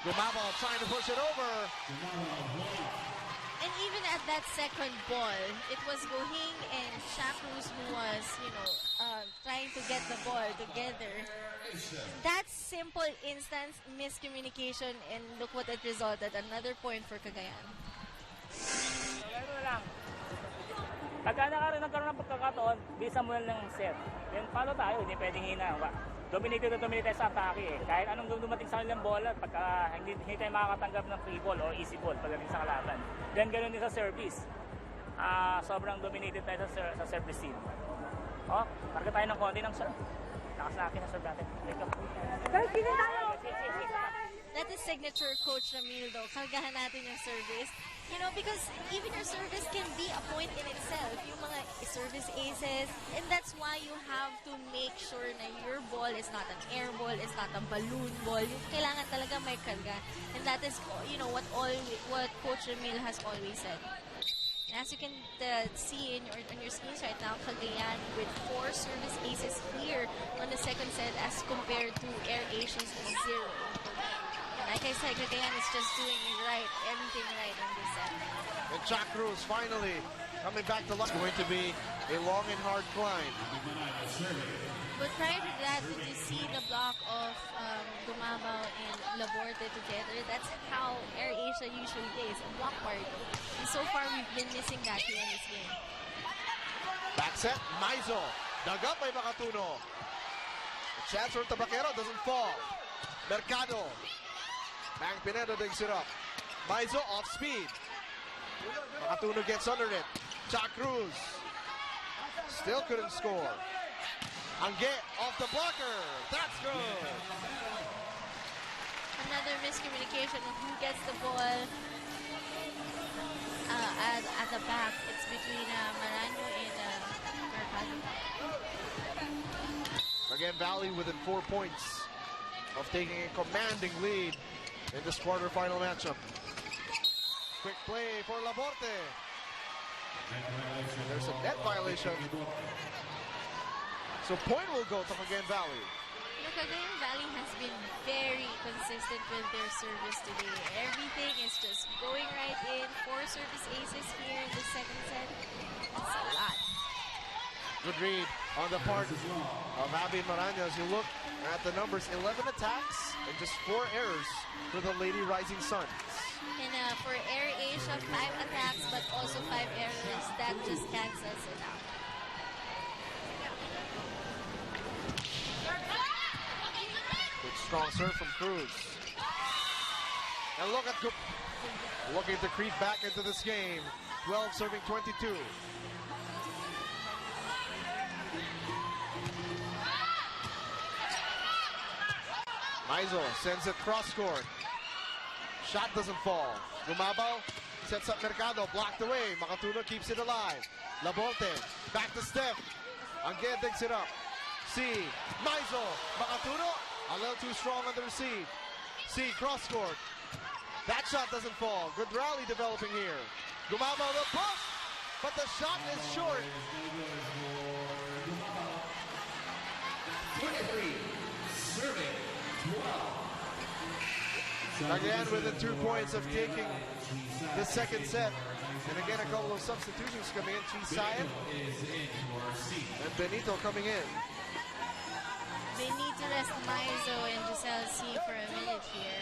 Gumabal trying to push it over. And even at that second ball, it was Gohing and Shakrus who was, you know, trying to get the ball together. That simple instance, miscommunication, and look what it resulted. Another point for Cagayan. Ganun lang. Pagka nagkaroon ng pagkakataon, bisa mo lang ng set. Then follow tayo, hindi pwedeng hina. Dominated sa atake eh. Kahit anong dumating sa kanilang bola, pagka hindi tayo makakatanggap ng free ball o easy ball pagdating sa kalaban. Then ganoon din sa service. Sobrang dominated tayo sa service scene. Oh, marka tayo ng konti ng serve. Lakas na akin ang serve natin. That is signature Coach Ramil though. Kargahan natin yung service. You know, because even your service can be a point in itself. Yung mga service aces. And that's why you have to make sure na your ball is not an air ball, it's not a balloon ball. Yung kailangan talaga may karga. And that is, you know, what Coach Ramil has always said. As you can see on your screens right now, Cagayan with 4 service aces here on the second set as compared to Air Asia's 0. Like I said, Cagayan is just doing everything right in this set. And Shakrus finally coming back to life. It's going to be a long and hard climb. But prior to that, did you see the block of Gumabao and Laborte together? That's how Air Asia usually plays, a block party. And so far, we've been missing that here in this game. Back set, Maizo. Dug up by Makatuno. A chance for Tabaquero, doesn't fall. Mercado. Bang Pineda digs it up. Maizo off speed. Makatuno gets under it. Shakrus. Still couldn't score. Angge off the blocker. That's good. Another miscommunication of who gets the ball at the back. It's between Maraño and Mercado. Again, Valley within 4 points of taking a commanding lead in this quarterfinal matchup. Quick play for Laborte. There's a net violation. So point will go to Cagayan Valley. Cagayan Valley has been very consistent with their service today. Everything is just going right in. 4 service aces here in the second set. That's a lot. Good read on the part of Abby Maraño. As you look at the numbers, 11 attacks and just 4 errors for the Lady Rising Suns. And for Air Asia, 5 attacks but also 5 errors. That just cancels it out. Good strong serve from Cruz. And look at looking to creep back into this game. 12 serving 22. Maizo sends it cross court. Shot doesn't fall. Gumabao sets up Mercado, blocked away. Makatuno keeps it alive. Laborte back to Steph. Angge digs it up. C. Maizo. Makatuno a little too strong on the receive. C. Cross court. That shot doesn't fall. Good rally developing here. Gumabao the push, but the shot is short. 23, serving 12. Again within 2 points of taking the second set. And again, a couple of substitutions coming in. Chisayan and Benito coming in. They need to rest Maizo and Giselle C for a minute here.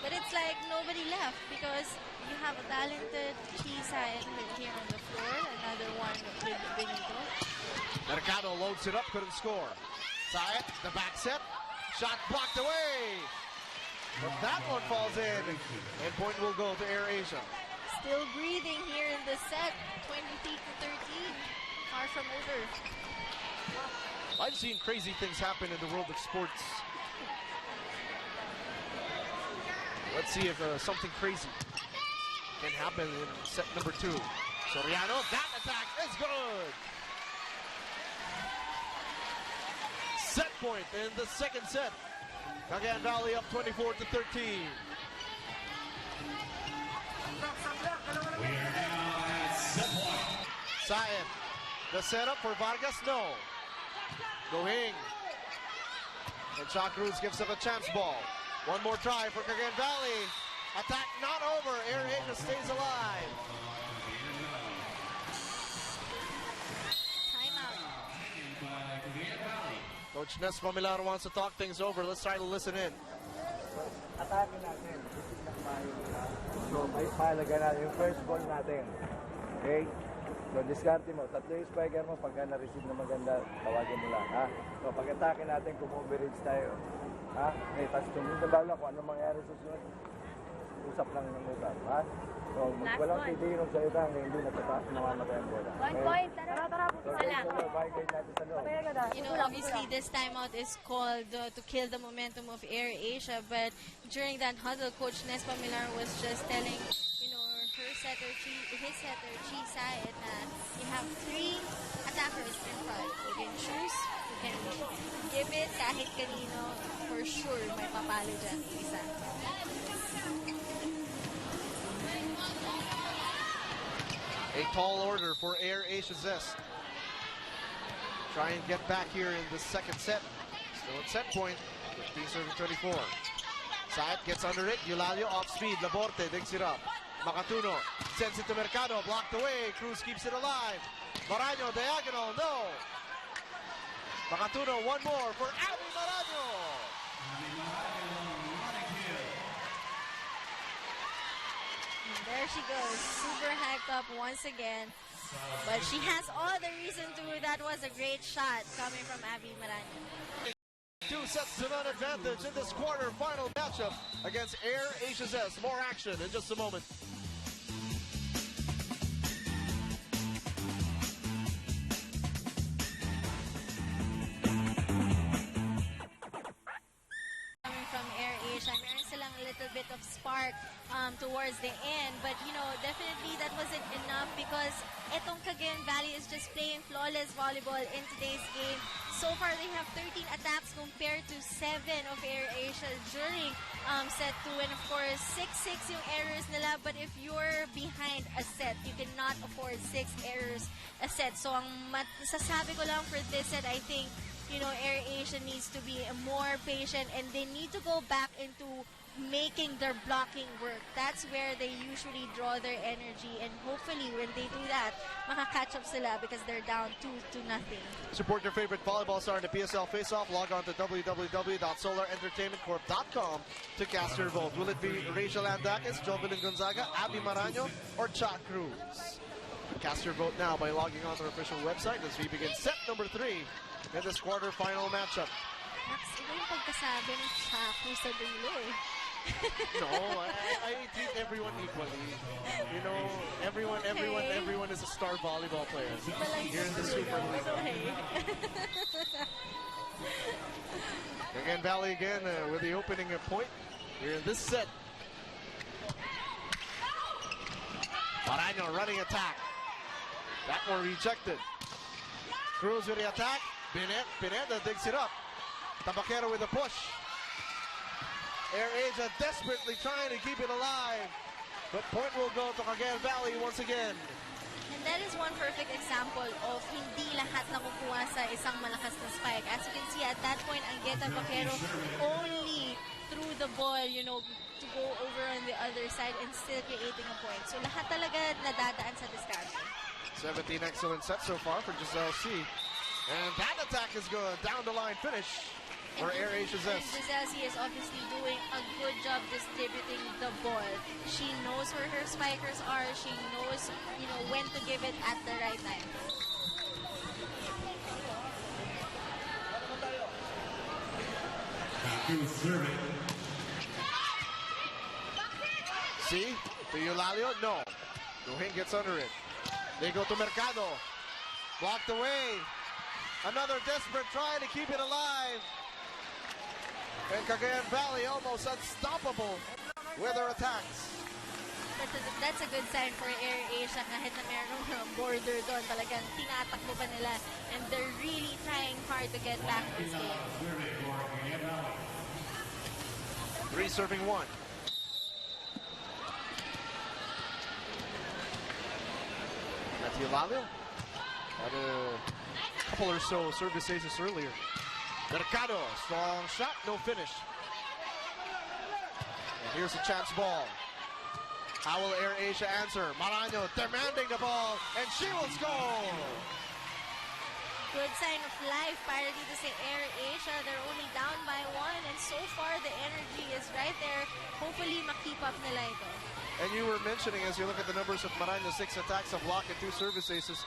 But it's like nobody left because you have a talented Chisayan here on the floor. Another one with Benito. Mercado loads it up, couldn't score. Sayed, the back set. Shot blocked away. But that one falls in. And point will go to Air Asia. Still breathing here in the set. 23-13. Far from over. I've seen crazy things happen in the world of sports. Let's see if something crazy can happen in set number 2. Soriano, that attack is good. Set point in the second set. Cagayan Valley up 24-13. We are now at set point. Saed, the setup for Vargas, no. Gohing. And Cha Cruz gives up a chance ball. One more try for Cagayan Valley. Attack not over. Air Asia stays alive. Timeout. Coach Nes Pamilar wants to talk things over. Let's try to listen in. Atake natin. So, may mahalaga na yung first ball natin. Okay? So, diskarte mo. Tatlo yung spiker mo. Pagka na-receive na maganda, tawagin mo lang. Ha? So, pag-atake natin, kung overage tayo. Ha? Okay, tapos tumindabal lang kung ano mangyari sa sunod. Usap lang ng usap. Ha? So, walang titirong salita hanggang hindi namamatay ang bola. 1 point. Tara. So, bye guys natin sa loob. You know, obviously this timeout is called to kill the momentum of Air Asia, but during that huddle, Coach Nes Pamilar was just telling, you know, his setter, Chi Saed, that you have 3 attackers in front. You can choose, you can give it kahit kanino, for sure may papalo dyan isa. A tall order for Air Asia Zest. Try and get back here in the second set. Still at set point. 15-24. Saed gets under it. Eulalia off speed. Laborte digs it up. Makatuno sends it to Mercado. Blocked away. Cruz keeps it alive. Maraño diagonal. No. Makatuno one more for Abby Maraño. There she goes, super hyped up once again. But she has all the reason to. That was a great shot coming from Abby Maraño. 2 sets to none advantage in this quarterfinal matchup against Air Asia Zest. More action in just a moment. Coming from Air Asia, meron silang a little bit of spark towards the end, but you know, definitely that wasn't enough because etong Cagayan Valley is just playing flawless volleyball in today's game. So far, they have 13 attacks compared to 7 of Air Asia during set 2, and of course, 6-6 yung errors nila, but if you're behind a set, you cannot afford 6 errors a set. So ang sasabi ko lang for this set, I think, you know, Air Asia needs to be more patient and they need to go back into making their blocking work. That's where they usually draw their energy, and hopefully when they do that, makakatch up sila because they're down 2-0. Support your favorite volleyball star in the PSL Face-Off. Log on to www.solarentertainmentcorp.com to cast your vote. Will it be Rachel Andakis, Jovelyn Gonzaga, Abby Maraño, or Cha Cruz? Cast your vote now by logging on to our official website as we begin set number 3 in this quarterfinal matchup. Max, iba yung pagkasabi ng Chaco sa dulo eh. No, I treat everyone equally. You know, everyone is a star volleyball player here in the Superliga. Okay. Again, Valley again with the opening point here in this set. Maraño running attack. That one rejected. Cruz with the attack. Pineda digs it up. Tabaquero with a push. Air Asia desperately trying to keep it alive. But point will go to Cagayan Valley once again. And that is one perfect example of hindi lahat nakukuha sa isang malakas na spike. As you can see, at that point, Angueta Baquero only threw the ball, you know, to go over on the other side and still creating a point. So lahat talaga nadadaan sa diskarte. 17 excellent sets so far for Giselle C. And that attack is good. Down the line finish for Air Asia Zest. Giselle C is obviously doing a good job distributing the ball. She knows where her spikers are. She knows, you know, when to give it at the right time. See? To Eulalia? No. Gohing gets under it. They go to Mercado. Blocked away. Another desperate try to keep it alive. And Cagayan Valley almost unstoppable with their attacks. But that's a good sign for Air Asia kahit na merong border doon. Talagang tinatakbo pa nila and they're really trying hard to get back this game. 3 serving 1. Matthew Laville had a couple or so service aces earlier. Mercado, strong shot, no finish. And here's a chance ball. How will Air Asia answer? Maraño demanding the ball, and she will score! Good sign of life para dito sa Air Asia. They're only down by 1 and so far the energy is right there. Hopefully makip up nila ito. And you were mentioning, as you look at the numbers of Maraño, 6 attacks, a block, and 2 service aces.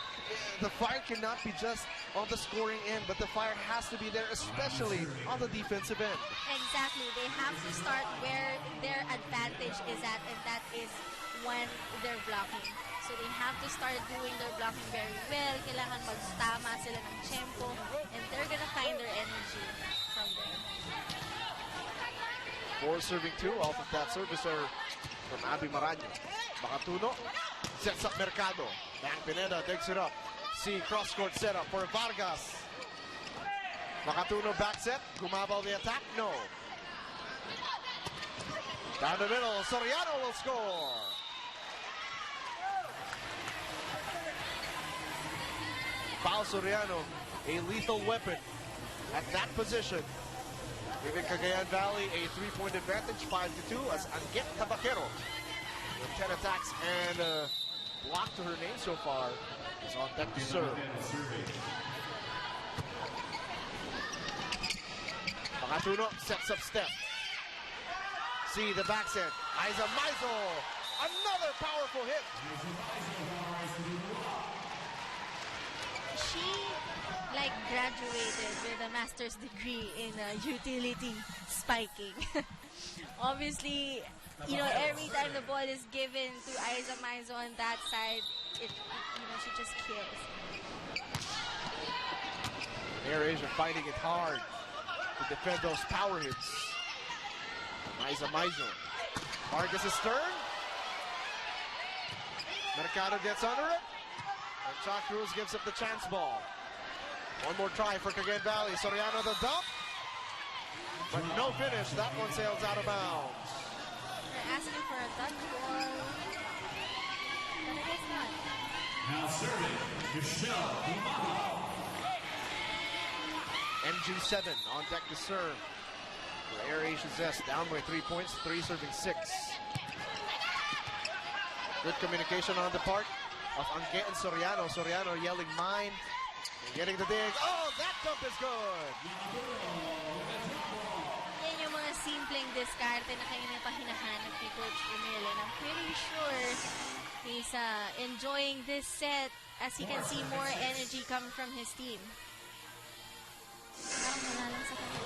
The fire cannot be just on the scoring end, but the fire has to be there, especially on the defensive end. Exactly. They have to start where their advantage is at, and that is when they're blocking. So they have to start doing their blocking very well. Kailangan magtama sila ng tempo, and they're gonna find their energy from there. 4 serving 2 off of that service error from Abby Maraño. Makatuno sets up Mercado. Bang Pineda digs it up. See cross-court setup for Vargas. Makatuno back set. Gumabaw the attack? No. Down the middle, Soriano will score. Pao Soriano, a lethal weapon at that position, giving Cagayan Valley a 3-point advantage, 5-2, as Anget Tabaquero, with 10 attacks and a block to her name so far, is on deck to serve. Makatuno sets up step. See the backside. Aiza Maizo, another powerful hit. She like graduated with a master's degree in utility spiking. Obviously, you know, every time the ball is given to Aiza Maizo on that side, you know, she just kills. Air Asia fighting it hard to defend those power hits. Aiza Maizo. Vargas is stern. Mercado gets under it. And Cha Cruz gives up the chance ball. One more try for Cagayan Valley. Soriano the dump. But no finish. That one sails out of bounds. They're asking for a touch ball. But it is not. Now serving, Michelle Kumaro. MG7 on deck to serve. For Air Asia Zest down by 3 points, 3 serving 6. Good communication on the part of Anget and Soriano. Soriano yelling mine and getting the dig. Oh, that dump is good! Yan yung mga simpleng diskarte na kayo na hinahanap ni Coach Emil. And I'm pretty sure he's enjoying this set as he can see more energy coming from his team. Parang wala lang sa kanya.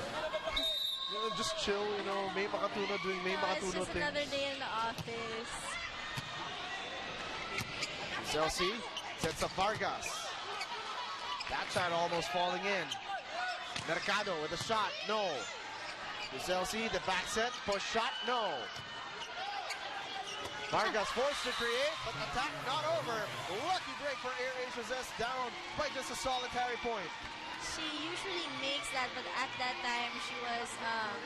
You know, just chill, you know, May Makatuno doing May Makatuno It's just things. another day in the office. Chelsea sets up Vargas. That shot almost falling in. Mercado with a shot, no. Chelsea, the back set, push shot, no. Vargas forced to create, but attack not over. Lucky break for Air Asia Zest, down by just a solitary point. She usually makes that, but at that time she was,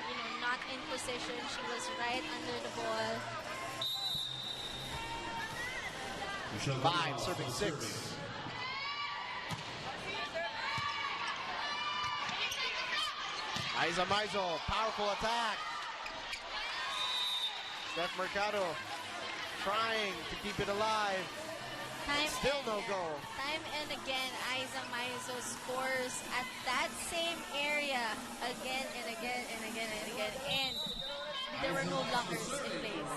you know, not in position. She was right under the ball. 5 serving 6. Aiza Maizo, powerful attack. Steph Mercado trying to keep it alive. Still no goal. Time and again, Aiza Maizo scores at that same area again and again and again and again. And there were no blockers in place.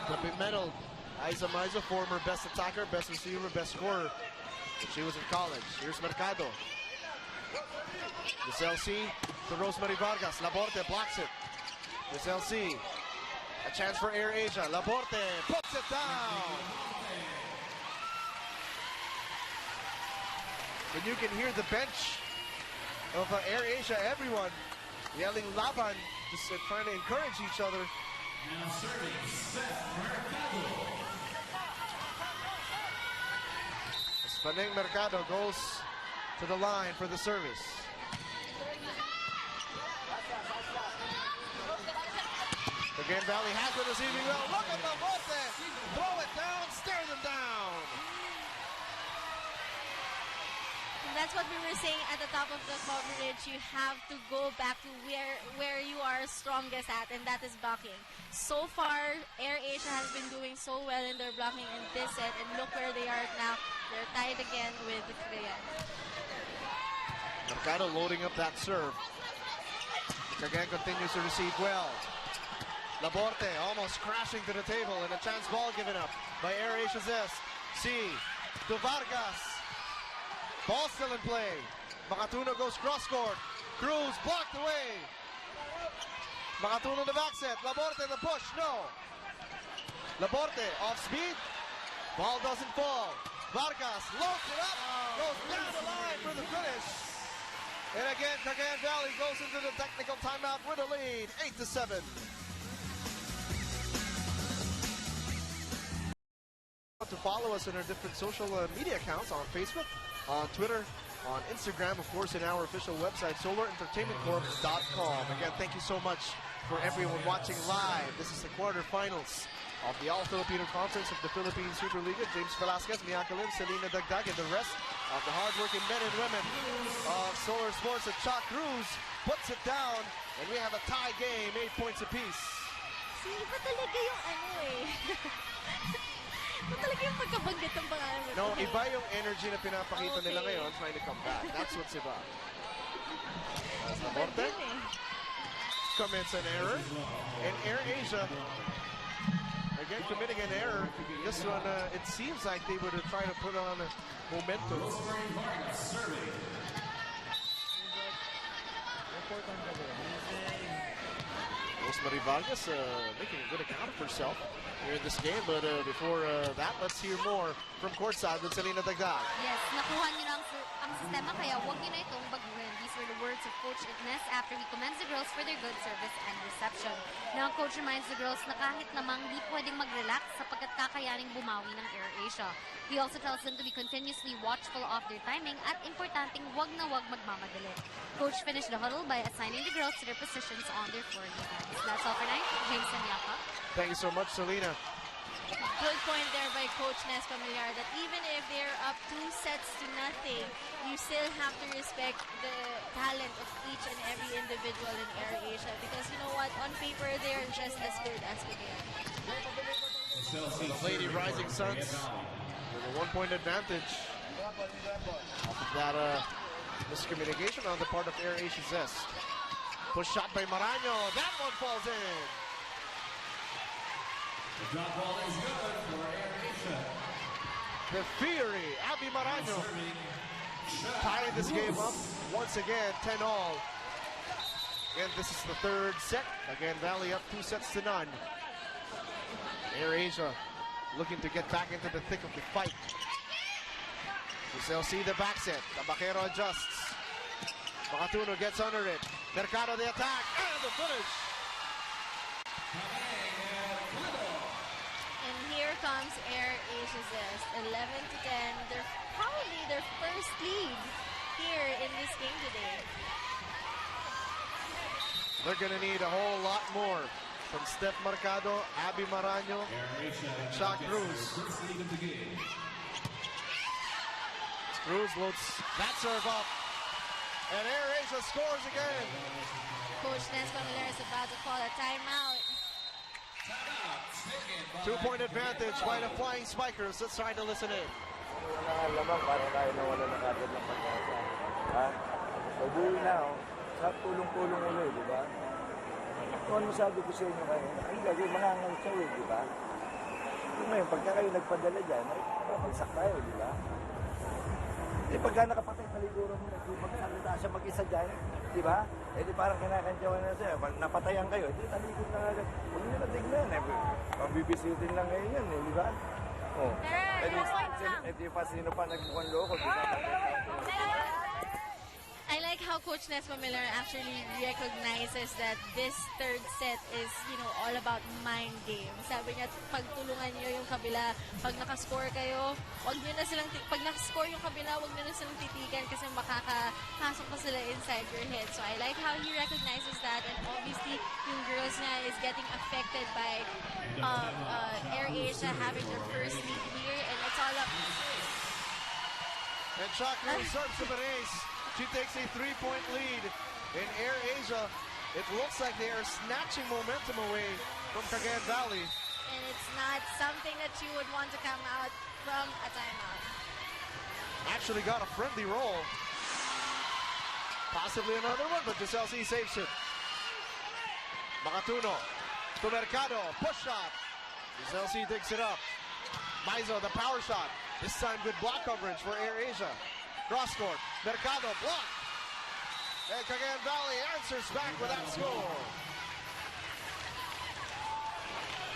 Flipping medal. Aiza Maizo, former best attacker, best receiver, best scorer. She was in college. Here's Mercado. Giselle C to Rosemary Vargas. Laborte blocks it. Giselle C. A chance for Air Asia. Laborte puts it down. And you can hear the bench of Air Asia, everyone yelling Laban, just trying to encourage each other. Now serving Seth Mercado. Spaneng Mercado goes to the line for the service. Cagayan Valley has it receiving well. Look at the Monte! Throw it down, stare them down. That's what we were saying at the top of the coverage. You have to go back to where you are strongest at, and that is blocking. So far, AirAsia has been doing so well in their blocking in this set, and look where they are now. They're tied again with the Cagayan. Mercado loading up that serve. Cagayan continues to receive well. Laborte almost crashing to the table, and a chance ball given up by AirAsia's S. C. to Vargas. Ball still in play. Makatuno goes cross court. Cruz blocked away. Makatuno the back set. Laborte the push. No. Laborte off speed. Ball doesn't fall. Vargas loads it up. Goes down the line for the finish. And again, Cagayan Valley goes into the technical timeout with a lead. 8-7. To follow us on our different social media accounts on Facebook, on Twitter, on Instagram, of course, in our official website, solarentertainmentcorp.com. Again, thank you so much for everyone watching live. This is the quarterfinals of the All-Filipino Conference of the Philippine Superliga. James Velasquez, Miyaka Lim, Selena Dagdag, and the rest of the hardworking men and women of Solar Sports at Chuck Cruz puts it down, and we have a tie game, 8 points apiece. See, iba talaga yung ano eh. Iba talaga yung pagkabanggit ng pangalan mo. No, iba yung energy na pinapakita nila ngayon trying to come back. That's what's iba. As Laborte commits an error, and AirAsia again committing an error. This one, it seems like they would try to put on a momentum. Rosemary Vargas making a good account of herself here in this game, but before that, let's hear more from courtside with Selena Dagdag. Yes, nakuha niyo na ang sistema, kaya huwag niyo na itong baguhin. These were the words of Coach Ignace after he commends the girls for their good service and reception. Now, Coach reminds the girls na kahit namang di pwedeng mag-relax sapagkat kakayaning bumawi ng AirAsia. He also tells them to be continuously watchful of their timing at importanteng wag na wag magmamadali. Coach finished the huddle by assigning the girls to their positions on their floor defense. That's all for tonight. James and Yaka. Thank you so much, Selena. Good point there by Coach Nes Familiar that even if they're up 2-0, you still have to respect the talent of each and every individual in AirAsia, because you know what, on paper they're just as good as Cagayan. The Lady Rising Suns with a 1-point advantage off of that miscommunication on the part of AirAsia's Zest. Push shot by Maraño. That one falls in. The drop ball is good for AirAsia. The Fury, Abby Maraño, tying this game up once again, 10-all. And this is the third set. Again, Valley up 2-0. AirAsia looking to get back into the thick of the fight. We shall see the back set. Tabaquero adjusts. Makatuno gets under it. Mercado the attack and the finish. And here comes AirAsia's Zest, 11-10. They're probably their first lead here in this game today. They're going to need a whole lot more from Steph Mercado, Abby Maraño, and Chuck Cruz. Cruz loads that serve up, and AirAsia scores again. Coach Nes Familiar is about to call a timeout. 2-point advantage by the Flying Spikers. Let's try to listen in. Wala lamang para tayo na wala ng agad ng pag-asa. Ha? Mabuhay na, sa tulong-tulong ulit, di ba? Kung ano sabi ko sa inyo kayo, ay gagawin, mangangal siya eh, di ba? Ngayon, pagka kayo nagpadala dyan, ay papagsak tayo, di ba? Eh, pagka nakapatay sa liguro mo, nagpapagsalita siya mag-isa dyan, di ba? Eh, di parang kinakantyawan na siya. Pag napatayan kayo, di talikod na agad. Huwag nyo na tignan, eh. Mabibisitin lang ngayon yan, eh, di ba? Oh. Eh, di pa sino pa nagmukhang loko, di ba? I like how how Coach Nesma Miller actually recognizes that this third set is, all about mind game. Sabi niya, pagtulungan niyo yung kabila. Pag nakascore kayo, pag nakascore yung kabila, wag niyo na silang titigan kasi makakapasok pa sila inside your head. So I like how he recognizes that, and obviously yung girls niya is getting affected by AirAsia having their first lead here, and it's all up. And Chakra serves to an ace. She takes a 3-point lead. In AirAsia, it looks like they are snatching momentum away from Cagayan Valley. And it's not something that you would want to come out from a timeout. Actually got a friendly roll. Possibly another one, but Giselle C saves it. Makatuno to Mercado, push shot. Giselle C digs it up. Maizo, the power shot. This time good block coverage for AirAsia. Cross court, Mercado blocked. And Cagayan Valley answers back with that score.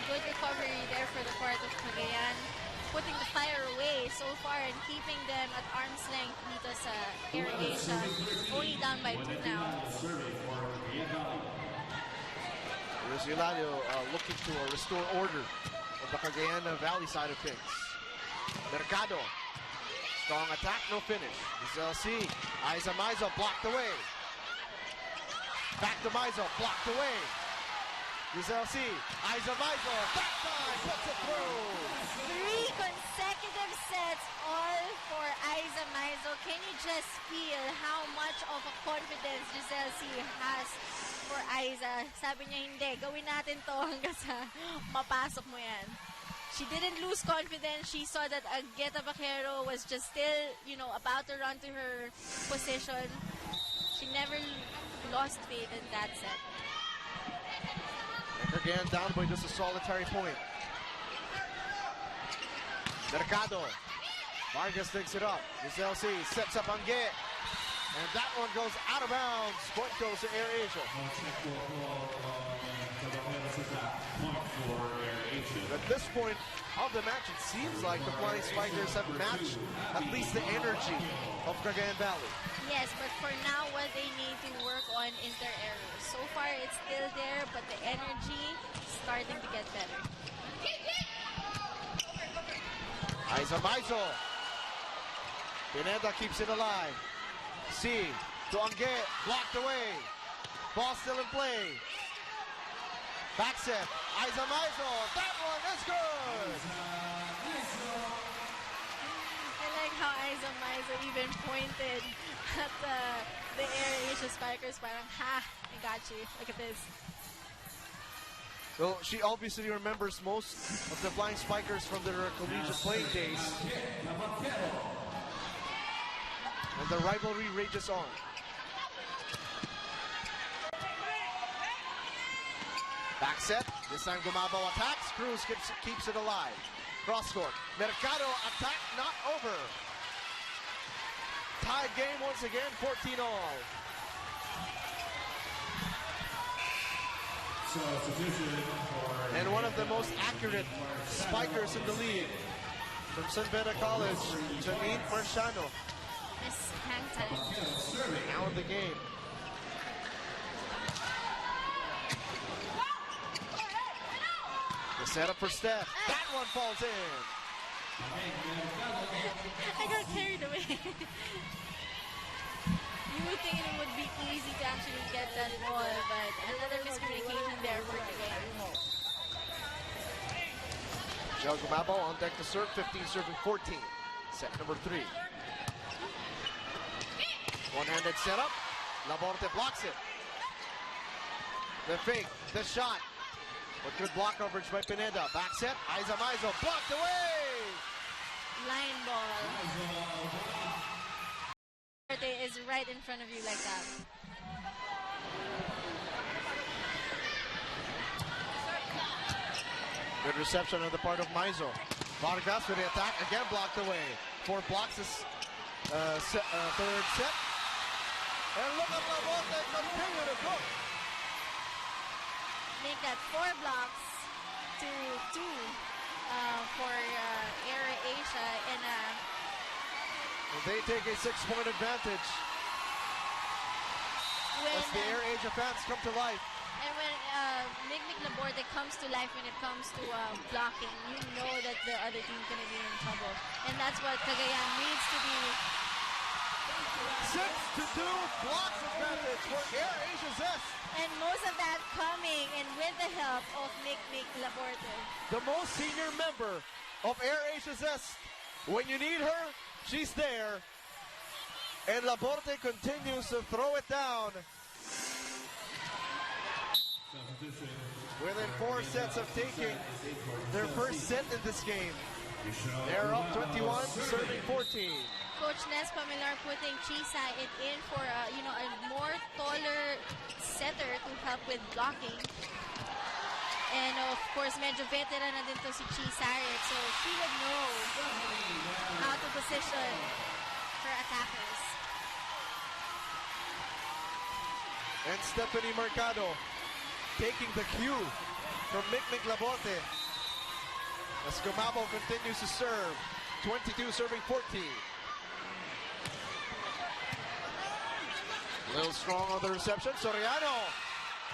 Good recovery there for the part of Cagayan, putting the fire away so far and keeping them at arm's length dito sa AirAsia. Only down by 2 now. Rosilario looking to restore order on the Cagayan Valley side of things. Mercado, strong attack, no finish. Giselle C, Aiza Maizo blocked away. Back to Maizo, blocked away. Giselle C, Aiza Maizo, that time puts it through. 3 consecutive sets, all for Aiza Maizo. Can you just feel how much of a confidence Giselle C has for Aiza? Sabi niya, hindi, gawin natin to hanggang sa mapasok mo yan. She didn't lose confidence. She saw that Agueta Vaquero was just still, about to run to her position. She never lost faith in that set. And again, down by just a solitary point. Mercado. Vargas takes it up. Giselle C sets up Angue. And that one goes out of bounds. Point goes to AirAsia. At this point of the match, it seems like the Flying Spikers have matched at least the energy of Cagayan Valley. Yes, but for now, what they need to work on is their errors. So far, it's still there, but the energy is starting to get better. Aiza Maizo. Pineda keeps it alive. C to Angue, blocked away. Ball still in play. Back set, Aiza Maizo, that one is good! I like how Aiza Maizo even pointed at the AirAsia Spikers, parang, ha, I got you, look at this. Well, she obviously remembers most of the Flying Spikers from their collegiate playing days. And the rivalry rages on. Back set, this time Gumabaw attacks, Cruz keeps it alive. Cross court, Mercado attack not over. Tied game once again, 14 all. And one of the most accurate spikers in the league, from San Beda College, Janine Marciano. Miss hang time. Now in the game. The setup for Steph. That one falls in. I got carried away. You would think it would be easy to actually get that ball, but another miscommunication there for the game. Joe Gumabaw on deck to serve, 15 serving 14. Set number 3. One-handed setup. Laborte blocks it. The fake, the shot. But good block coverage by Pineda. Back set, Aiza Maizo blocked away! Line ball. Is right in front of you like that. Good reception on the part of Maizo. Vargas with the attack, again blocked away. 4 blocks this third set. And look at Laborte continue to cook. Make that 4 blocks to 2 for AirAsia, and they take a 6-point advantage. when as the Air Asia fans come to life. and when Mig Laborde comes to life when it comes to blocking, you know that the other team's gonna be in trouble, and that's what Cagayan needs to be. 6-2 blocks advantage for Air Asia Zest. And most of that coming and with the help of Mig Laborde. The most senior member of Air Asia Zest. When you need her, she's there. And Laborde continues to throw it down. Within 4 sets of taking their first set in this game. They're up 21, serving 14. Coach Nes Pamilar putting Chisay in for a more taller setter to help with blocking. And of course, medyo veteran na din to si Chisay, so she would know how to position her attackers. And Stephanie Mercado taking the cue from Mick Laborde. As Gumabo continues to serve. 22 serving 14. A little strong on the reception. Soriano.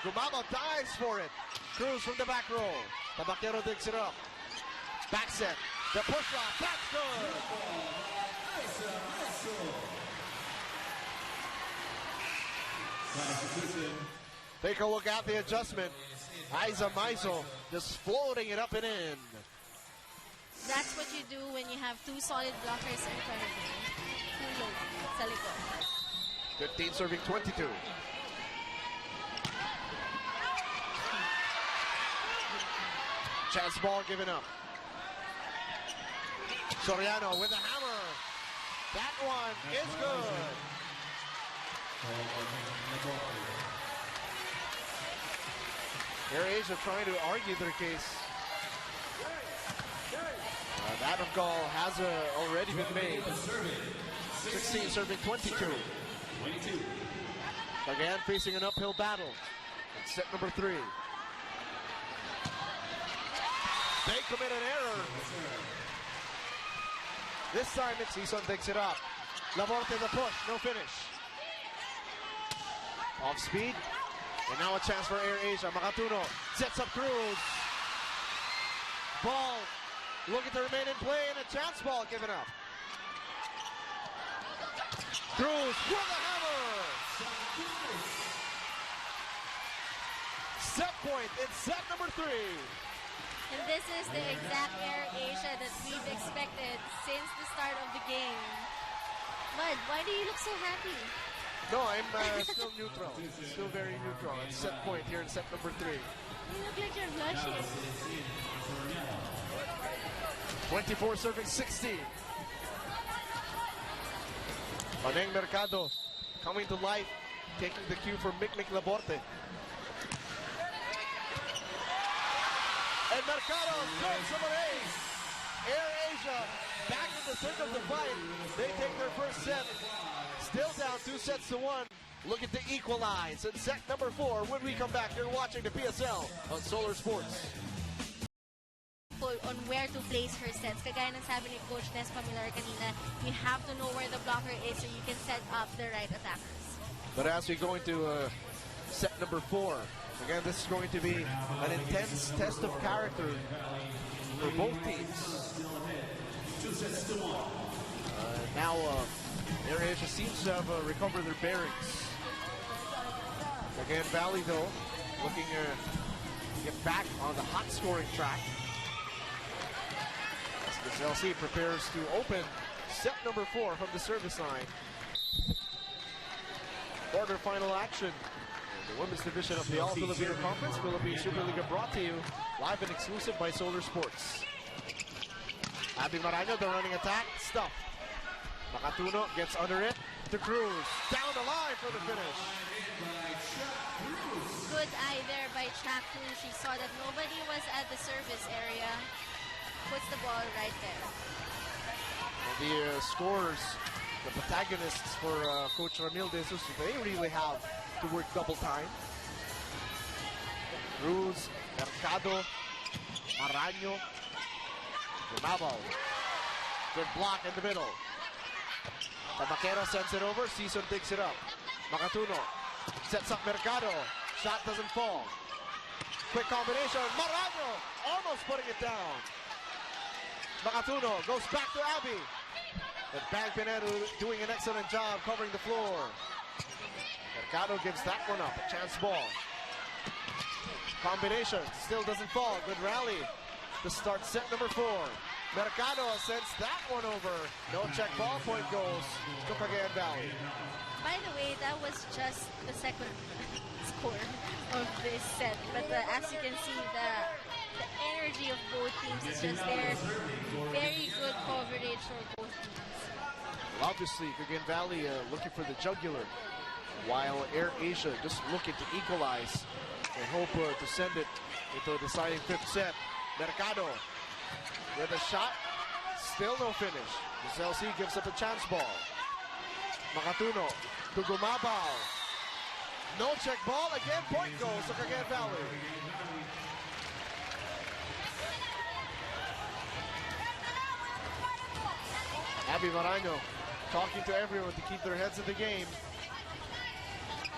Gumabo dives for it. Cruz from the back row. Tabaquero digs it up. Back set. The push shot. That's good. Take a look at the adjustment. Aiza Maizo just floating it up and in. That's what you do when you have two solid blockers in front of you. Tulog sa likod. 15 serving 22. Chance ball given up. Soriano with a hammer. That one is good. Air Asia trying to argue their case. That of goal has already been made. 16 serving 22. Again facing an uphill battle. It's set number 3. They commit an error. This time it's Ison takes it up. Laborde the push, no finish. Off speed. And now a chance for Air Asia. Makatuno sets up Cruz. Ball looking to remain in play and a chance ball given up. Cruz with a hammer. Set point in set number 3. And this is the exact Air Asia that we've expected since the start of the game. Bud, why do you look so happy? No, I'm still neutral. Still very neutral. It's set point here in set number 3. You look like you're blushing. 24 serving 16. Paneng Mercado coming to life, taking the cue from Mick Laborde. And Mercado goes some ace. Air Asia back in the thick of the fight. They take their first set. Still down 2 sets to 1. Looking to equalize in set number 4. When we come back, you're watching the PSL on Solar Sports. On where to place her sets. Kagaya ng sabi ni Coach Nes Pamilar kanina, you have to know where the blocker is so you can set up the right attackers. But as we go into set number 4, again, this is going to be an intense test of character for both teams. Now, Air Asia seems to have recovered their bearings. Again, Valley, though, looking to get back on the hot scoring track. As LC prepares to open set number 4 from the service line. Quarterfinal action. The women's division of the All-Filipino Conference, Philippine Superliga, brought to you live and exclusive by Solar Sports. Abby Maraño, the running attack, stuffed. Makatuno gets under it to Cruz. Down the line for the finish. Good eye there by Chuck Cruz. She saw that nobody was at the service area. Puts the ball right there. And the scorers, the protagonists for Coach Ramil De Jesus, they really have to work double time. Cruz, Mercado, Maraño, Gumabo. Good block in the middle. Tabaquero sends it over. Season takes it up. Makatuno Sets up Mercado. Shot doesn't fall. Quick combination. Marano almost putting it down. Makatuno goes back to Abby. But Bang Pinedo doing an excellent job covering the floor. Mercado gives that one up. A chance ball. Combination still doesn't fall. Good rally to start set number 4. Mercado sends that one over. No check ball. Point goes to Cagayan Valley. By the way, that was just the second score of this set. But as you can see, the energy of both teams is just there. Very good coverage for both teams. Well, obviously, Cagayan Valley looking for the jugular, while Air Asia just looking to equalize and hope to send it into a deciding 5th set. Mercado with a shot, still no finish. Giselle C gives up a chance ball. Makatuno to Gumabao. No check ball, again point goes to Cagayan Valley. Abby Marano talking to everyone to keep their heads in the game.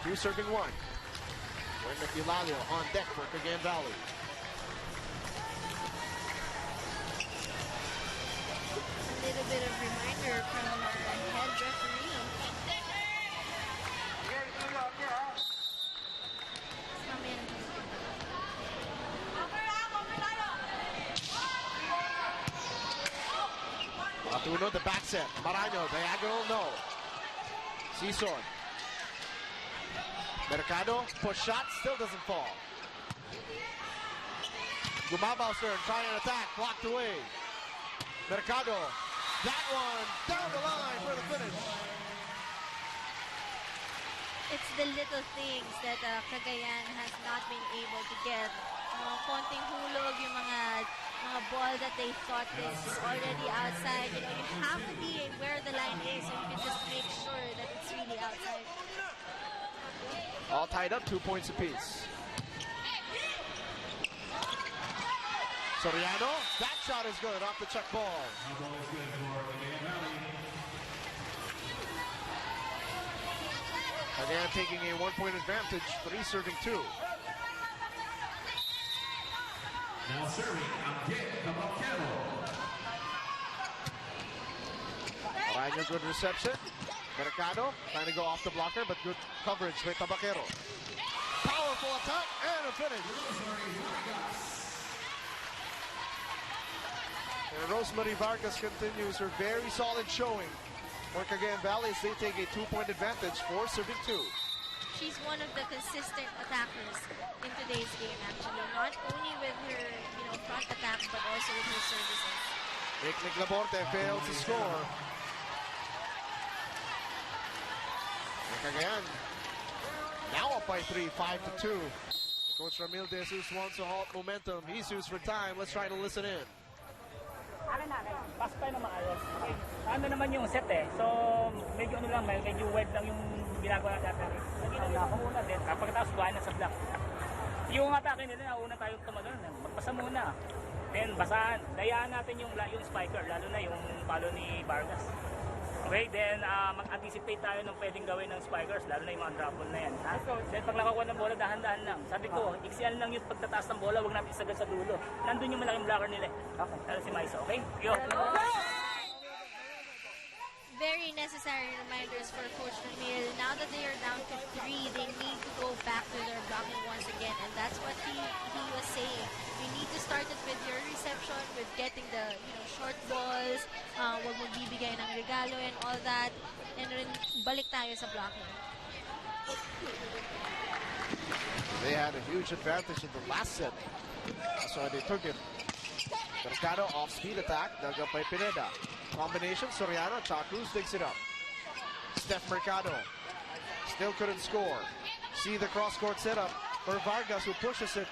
2 serving 1. Werner Pilalio on deck for Cagayan Valley. A little bit of reminder from our head referee. Come in. Matuno, the back set. Marano, diagonal, no. Season. Mercado, push shot, still doesn't fall. Gumabao turn, trying an attack, blocked away. Mercado, that one, down the line for the finish. It's the little things that Cagayan has not been able to get. Konting hulog, yung mga ball that they thought is already outside. You know, you have to be where the line is so you can just make sure that it's really outside. All tied up, 2 points apiece. Soriano, that shot is good off the check ball. Again, taking a 1-point advantage, 3 serving 2. Now serving, Araya, good reception. Mercado trying to go off the blocker, but good coverage with Tabaquero. Powerful attack and a finish. And Rosemary Vargas continues her very solid showing for Cagayan Valley as they take a 2-point advantage, 4 serving 2. She's one of the consistent attackers in today's game, actually. Not only with her, front attack, but also with her services. Nick Laborte fails to score. And Cagayan now up by 3, 5-2. Coach Ramil De Jesus wants to halt momentum. Jesus for time. Let's try to listen in. Pass tayo na maayos. Okay. Ano naman yung set eh. So, medyo medyo wide lang yung ginagawa natin. Nag-ina ako muna din. Pagkatapos buhayin na sa block. Yung atake nila, nauna tayong tumagal. Magpasa muna. Then, basahan. Dayaan natin yung spiker, lalo na yung palo ni Vargas. Okay, then mag-anticipate tayo ng pwedeng gawin ng spikers, lalo na yung mga drop ball na yan. Then pag nakakuha ng bola, dahan-dahan lang. Sabi ko, iksiyan lang yung pagtataas ng bola, huwag natin isagad sa dulo. Nandun yung malaking blocker nila. Okay. Lalo si Maisa, okay? Yo! Very necessary reminders for Coach Ramil. Now that they are down to 3, they need to go back to their blocking once again. And that's what he was saying. You need to start it with your reception, with getting the short balls, huwag mong bibigay ng regalo and all that. And then balik tayo sa blocking. They had a huge advantage in the last set. That's why they took it. Mercado off-speed attack, dug up by Pineda. Combination, Soriano, Cruz digs it up. Steph Mercado still couldn't score. See the cross-court setup for Vargas, who pushes it,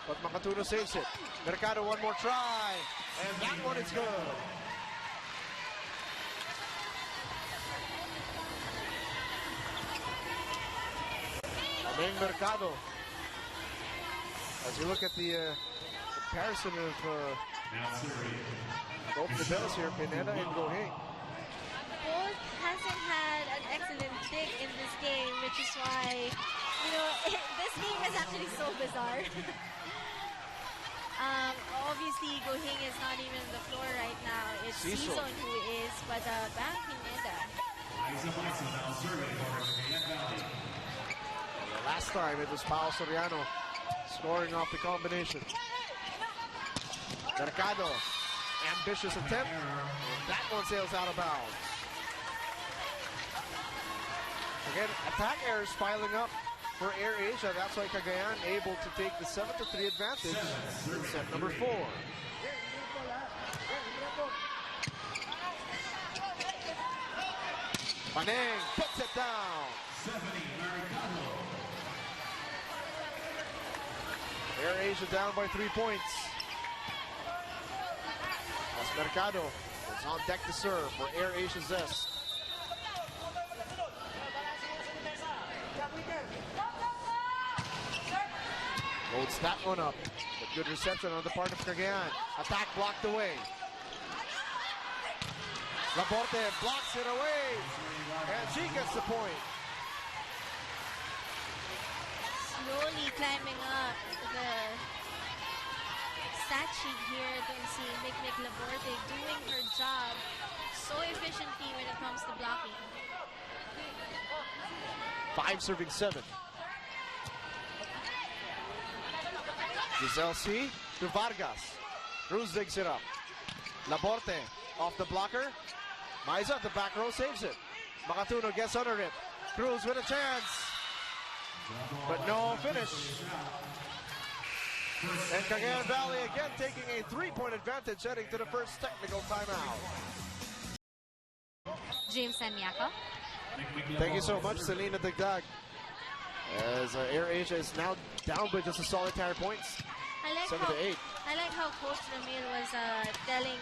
but Makatuno saves it. Mercado, one more try, and that one is good. Ameng Mercado. As you look at the comparison of both the bells here, Pineda and Goheng. Both hasn't had an excellent pick in this game, which is That's why, you know, this game is actually so bizarre. Obviously, Gohing is not even on the floor right now. It's Cecil. Season who is, but Bang Pineda. Now serving for Cagayan Valley. Last time it was Pao Soriano scoring off the combination. Mercado, ambitious attempt. And that one sails out of bounds. Again, attack errors piling up for Air Asia. That's why Cagayan able to take the 7-3 advantage in set number 4. Paneng puts it down. Air Asia down by 3 points. As Mercado is on deck to serve for Air Asia Zest. Loads that one up. But good reception on the part of Cagayan. Attack blocked away. Laporte blocks it away. And she gets the point. Slowly climbing up the stat sheet here. Don't see Mick Laborte doing her job so efficiently when it comes to blocking. 5 serving 7. Giselle C to Vargas. Cruz digs it up. Laborte off the blocker. Maiza at the back row saves it. Makatuno gets under it. Cruz with a chance. But no finish. And Cagayan Valley again taking a 3-point advantage heading to the first technical timeout. James Sanyako. Thank you so much, Selena Dagdag. As Air Asia is now down by just a solitary points. I like 7-8. I like how Coach Ramil was telling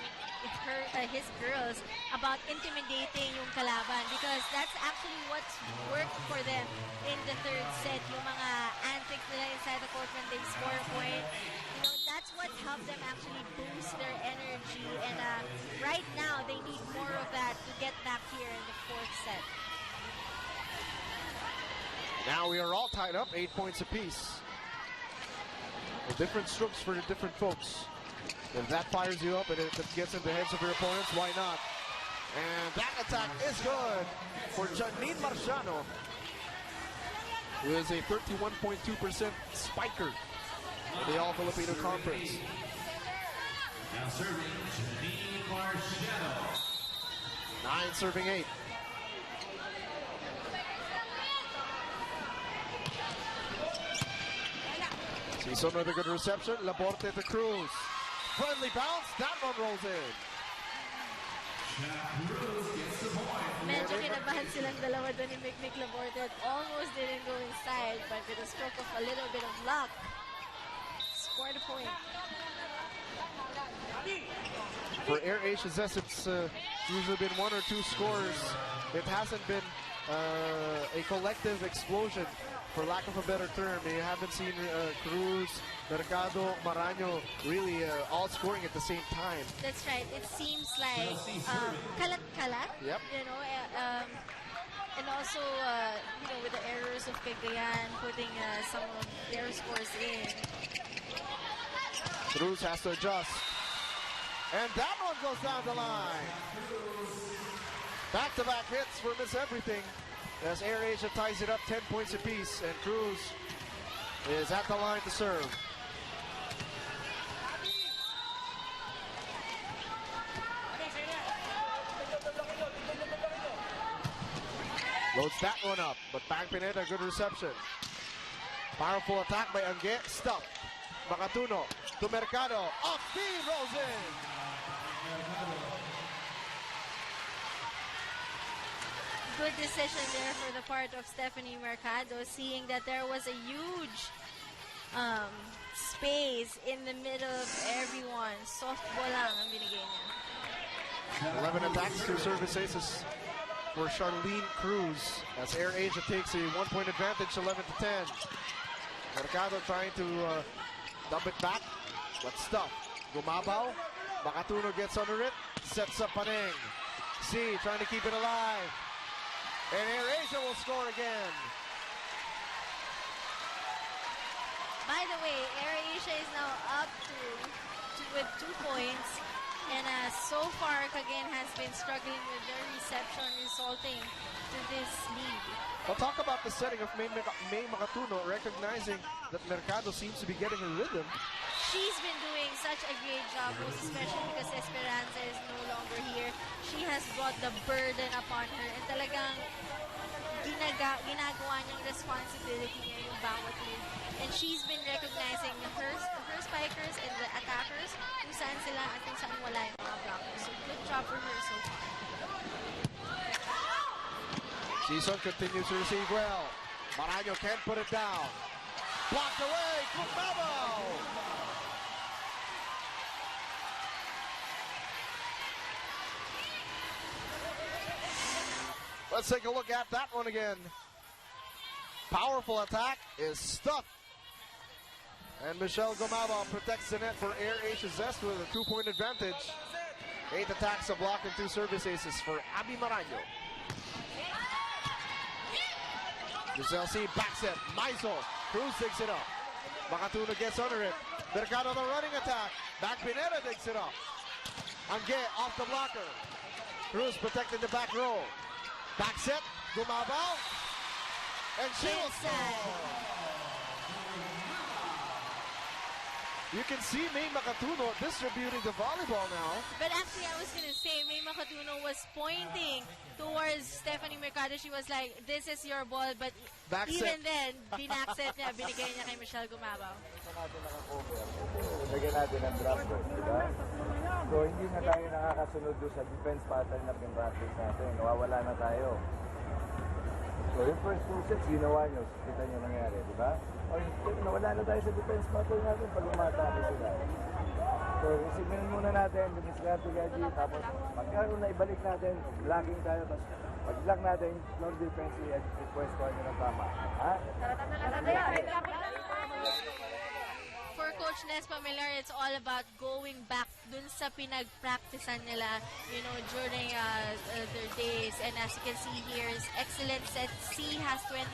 his girls about intimidating yung kalaban, because that's actually what's worked for them in the third set. Yung mga antics nila inside the court when they score a point. You know, that's what helped them actually boost their energy. And right now, they need more of that to get back here in the fourth set. Now we are all tied up, 8 points apiece. Different strokes for the different folks. If that fires you up and if it gets in the heads of your opponents, why not? And that attack is good for Janine Marciano, who is a 31.2% spiker in the All-Filipino Conference. Now serving Janine Marciano. 9 serving 8. Season with a good reception. Laporte to Cruz. Friendly bounce. That one rolls in. Medyo kinabahan silang dalawa doon ni Mick Laborte. Almost didn't go inside, but with a stroke of a little bit of luck, scored a point. For Air Asia Zest, it's usually been 1 or 2 scores. It hasn't been a collective explosion, for lack of a better term. You haven't seen Cruz, Mercado, Maraño really all scoring at the same time. That's right. It seems like kalat-kalat. Yep. You know, and also you know, with the errors of Cagayan putting some of their scores in. Cruz has to adjust. And that one goes down the line. Back-to-back hits for Miss Everything, as Air Asia ties it up 10 points apiece, and Cruz is at the line to serve. Loads that one up, but Bang Pineda, good reception. Powerful attack by Ange, stuffed. Makatuno to Mercado, off speed, rolls in. Good decision there for the part of Stephanie Mercado, seeing that there was a huge space in the middle of everyone. Softball lang ang binigay niya. 11 attacks, 2 service aces for Charlene Cruz, as Air Asia takes a 1-point advantage, 11-10. Mercado trying to dump it back, but stuff. Gumabaw, Makatuno gets under it, sets up Paneng. C trying to keep it alive. And Air Asia will score again. with 2 points. And so far, Cagayan has been struggling with their reception, resulting to this lead. Well, talk about the setting of May Makatuno, recognizing that Mercado seems to be getting a rhythm. She's been doing such a great job, most especially because Esperanza is no longer here. She has brought the burden upon her and talagang ginagawa niyang responsibility niya yung bawat move. And she's been recognizing her spikers and the attackers kung saan sila at kung saan wala yung mga blockers. So good job for her so far. Season continues to receive well. Maraño can't put it down. Blocked away, Kumabo! Let's take a look at that one again. Powerful attack is stuck. And Michelle Gomaba protects the net for Air Asia Zest with a 2-point advantage. 8 attacks, a block, and 2 service aces for Abby Maraño. Giselle C backs it. Maiso. Cruz digs it up. Makatuno gets under it. Mercado the running attack. Back Pineda digs it up. Ange off the blocker. Cruz protecting the back row. Back set. Gumabao. And she will score. You can see May Makatuno distributing the volleyball now. But actually, I was going to say, May Makatuno was pointing towards Stephanie Mercado. She was like, this is your ball. But Back even set. then, binakset niya, binigay niya kay Michelle Gumabao. Ito natin naka-cover. Lagyan natin ang drop ball, di ba? So, hindi na tayo nakakasunod doon sa defense pattern na pin-practice natin. Nawawala na tayo. So, yung first 2 sets, ginawa nyo. Kita nyo nangyari, di ba? O, nawala na tayo sa defense pattern natin pag umatake sila. So, isignan muna natin, dumiskarte gaji, tapos pagkaroon na ibalik natin, blocking tayo, tapos pag-block natin, non-defense, i-request ko nyo ng tama. Ha? For Coach Nes Pamilar, it's all about going back dun sa pinag-practicean nila, you know, during their days. And as you can see here, is excellent set. C has 22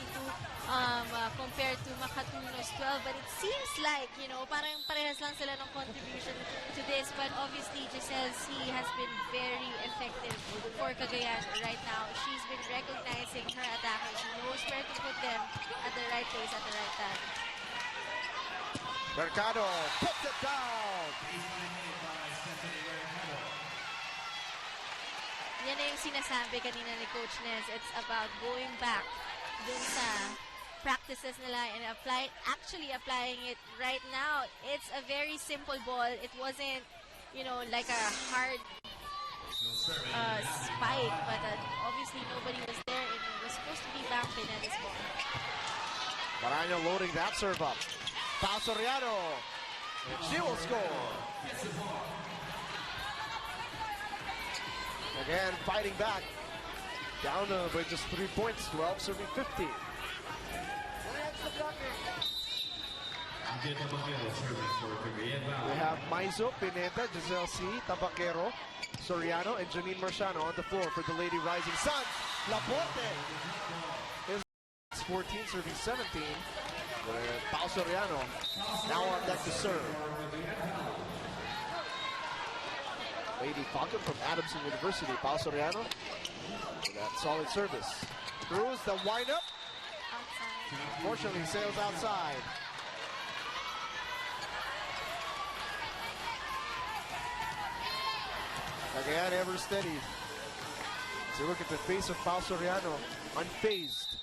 compared to Makatuno's 12. But it seems like, you know, parang parehas lang sila ng contribution to this. But obviously, Giselle C has been very effective for Cagayan right now. She's been recognizing her attackers. She knows where to put them at the right place at the right time. Mercado puts it down. Yan na yung sinasabi kanina ni Coach Nes. It's about going back dun sa practices nila and actually applying it right now. It's a very simple ball. It wasn't, you know, like a hard spike, but obviously nobody was there and it was supposed to be back in this ball. Maraño loading that serve up. Pao Soriano. She will score. Again, fighting back. Down by just 3 points. 12 serving 50. We have Maizo, Pineda, Giselle C, Tabaquero, Soriano, and Janine Marciano on the floor for the Lady Rising Suns. Laporte is 14 serving 17. Pao Soriano now on deck to serve. Lady Falcon from Adamson University. Pao Soriano with that solid service. Cruz, the windup. Unfortunately, sails outside. Again, ever steady. As you look at the face of Pao Soriano, unfazed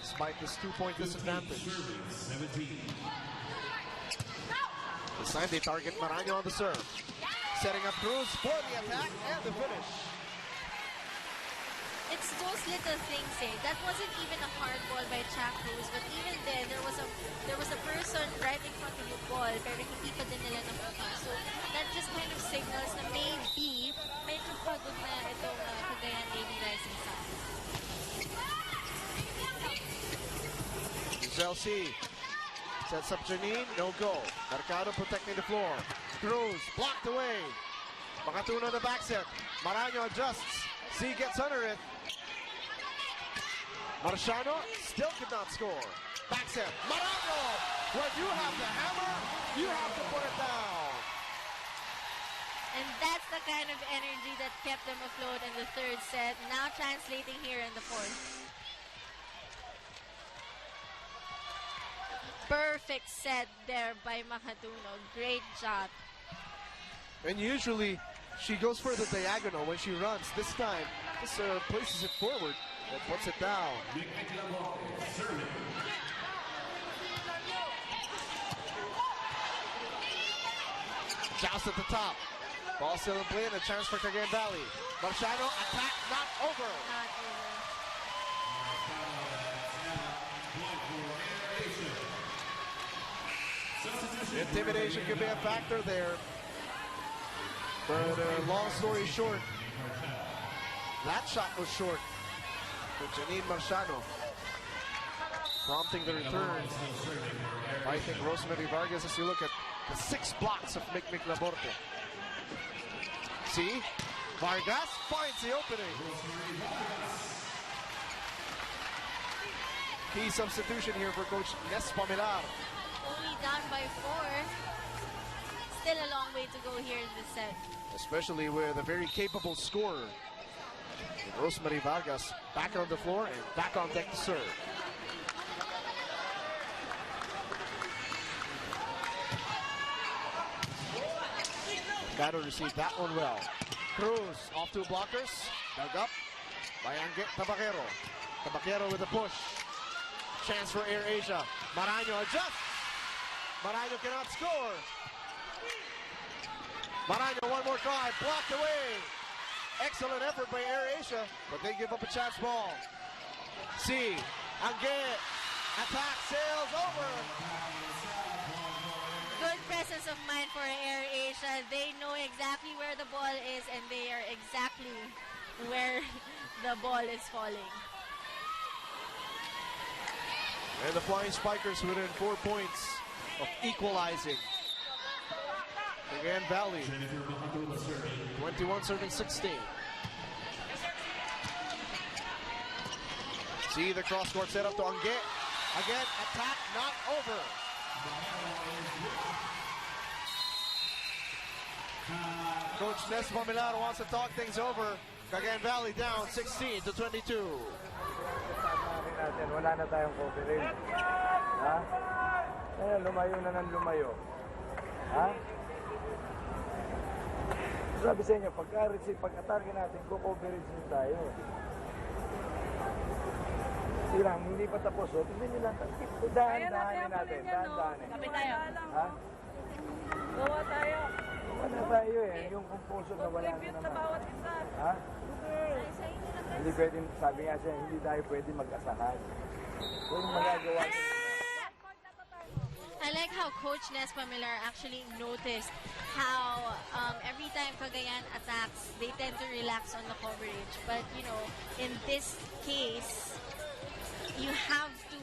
despite this 2-point disadvantage. This time they target Maraño on the serve. Setting up Cruz for the attack and the finish. It's those little things, eh. That wasn't even a hard ball by Chuck Cruz, but even then, there was a person right in front of the ball, pero hindi pa din nila nakuha. So, that just kind of signals na maybe medyo pagod na itong Cagayan Lady Rising Sun. Giselle C sets up Janine, no go. Mercado protecting the floor. Cruz blocked away. Makatuno on the back set. Maraño adjusts. C gets under it. Marciano still could not score. Back set. Maraño! When you have the hammer, you have to put it down. kept them afloat in the third set. Now translating here in the fourth. Perfect set there by Makatuno. Great job. And usually she goes for the diagonal when she runs. This time, just places it forward and puts it down. Joust at the top. Ball still in play and a chance for Cagayan Valley. Marciano, attack not over. Not over. Intimidation could be a factor there. But long story short, that shot was short for Janine Marciano, prompting the return. I think Rosemary Vargas, as you look at the 6 blocks of Mick Laborte. See, Vargas finds the opening. Key substitution here for Coach Nes Pamilar. Only down by 4. Still a long way to go here in this set. Especially with a very capable scorer. And Rosemary Vargas back on the floor and back on deck to serve. Battle received that one well. Cruz off 2 blockers. Dug up by Angge Tabaquero. Tabaquero with a push. Chance for Air Asia. Maraño adjusts. Maraño cannot score. Maraño, one more try, blocked away. Excellent effort by Air Asia, but they give up a chance ball. See, Angge, attack, sails over. Good presence of mind for Air Asia. They know exactly where the ball is and they are exactly where the ball is falling. And the Flying Spikers within 4 points of equalizing. Cagayan Valley, 21 serving 16. See the cross-court setup to Angge. Again, attack not over. Coach Nes Pamilar wants to talk things over. Cagayan Valley down 16 to 22. Natin, wala na tayong coverage. Ha? Ayan, lumayo na ng lumayo. Ha? Sabi sa inyo, pagka-target natin, co-coverage din tayo. Silang, hindi pa tapos. O, tignan nyo lang. Dahan-dahanin natin. Dahan-dahanin. Kapit tayo. Ha? Gawa tayo. Wala tayo eh. Yung compulsion na wala na naman. bawat isa. Ha? Hindi pwede, sabi nga siya, hindi tayo pwede mag-asahan. Kung magagawa nyo. I like how Coach Nes Pamilar actually noticed how every time Cagayan attacks, they tend to relax on the coverage. But, you know, in this case, you have to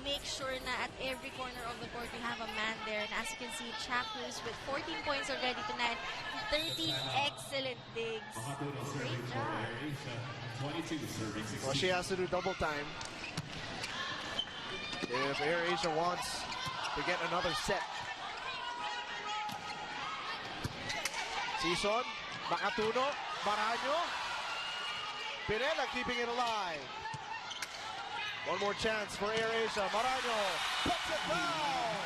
make sure that at every corner of the court, you have a man there. And as you can see, Cruz with 14 points already tonight, 13 excellent digs. Great job. Well, she has to do double time if Air Asia wants to get another set. Sison, Makatuno, Maraño, Pinela keeping it alive. One more chance for Air Asia. Maraño puts it down.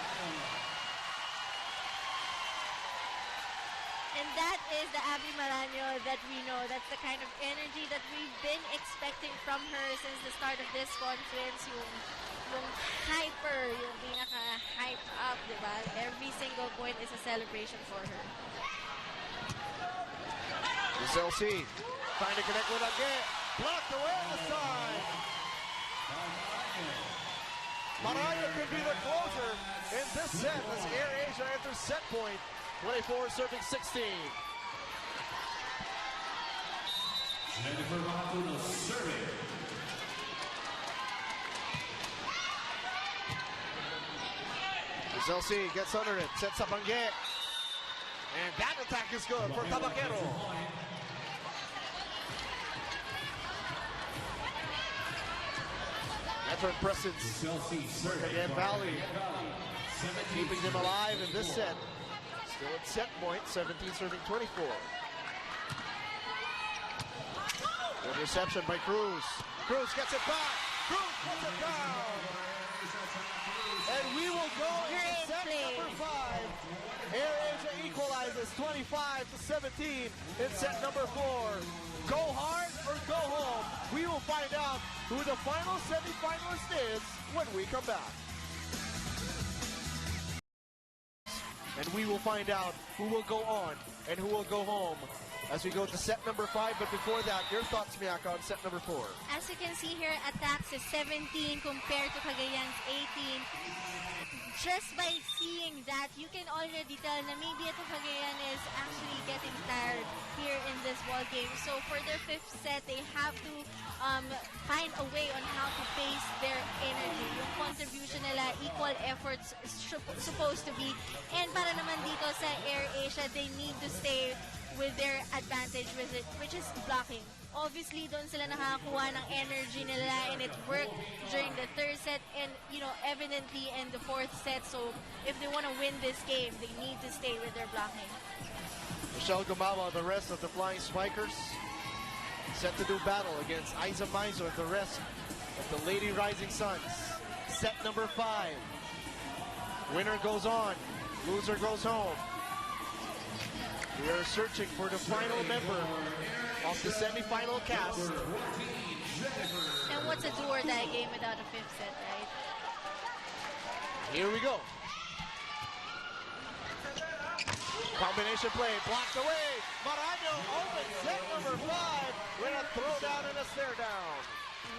And that is the Abby Maraño that we know. That's the kind of energy that we've been expecting from her since the start of this conference. Yung hyper, yung pinaka-hype up, diba? Every single point is a celebration for her. SLC trying to connect with Angge. Blocked away on the side. Maraño could be the closer in this set as Air Asia enters set point. 24 serving 16. Jennifer Makatuno serving. SLC gets under it, sets up Angge. And that attack is good for Tabaquero. Veteran presence for Cagayan Valley, keeping them alive in this set. Still at set point, 17 serving 24. Good reception by Cruz. Cruz gets it back. Cruz puts it down. And we will go in set number 5. Air Asia equalizes 25-17 in set number 4. Go hard or go home. We will find out who the final semifinalist is when we come back. And we will find out who will go on and who will go home as we go to set number 5. But before that, your thoughts, Miyaka, on set number 4. As you can see here, attacks is 17 compared to Cagayan's 18. Just by seeing that, you can already tell na maybe ito Cagayan is actually getting tired here in this ball game. So for their 5th set, they have to find a way on how to pace their energy. Yung contribution nila, equal efforts supposed to be. And para naman dito sa Air Asia, they need to stay with their advantage with it, which is blocking. Obviously, doon sila nakakuha ng energy nila, and it worked during the 3rd set and, you know, evidently in the 4th set. So if they want to win this game, they need to stay with their blocking. Michelle Gumama, the rest of the Flying Spikers, set to do battle against Aiza Maizo and the rest of the Lady Rising Suns. Set number 5. Winner goes on, loser goes home. We are searching for the final member of the semifinal cast. And what's a do or die game without a 5th set, right? Here we go. Combination play, blocked away. Maraño opens set number 5 with a throwdown and a stare down.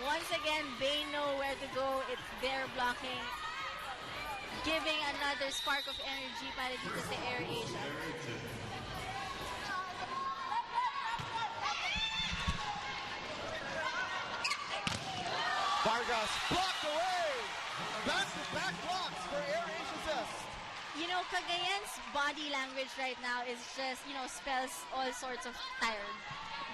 Once again, they know where to go. It's their blocking, giving another spark of energy para dito sa Air Asia. Vargas blocked away. Back-to-back blocks for Air Asia Zest. You know, Cagayan's body language right now is just, you know, spells all sorts of tired.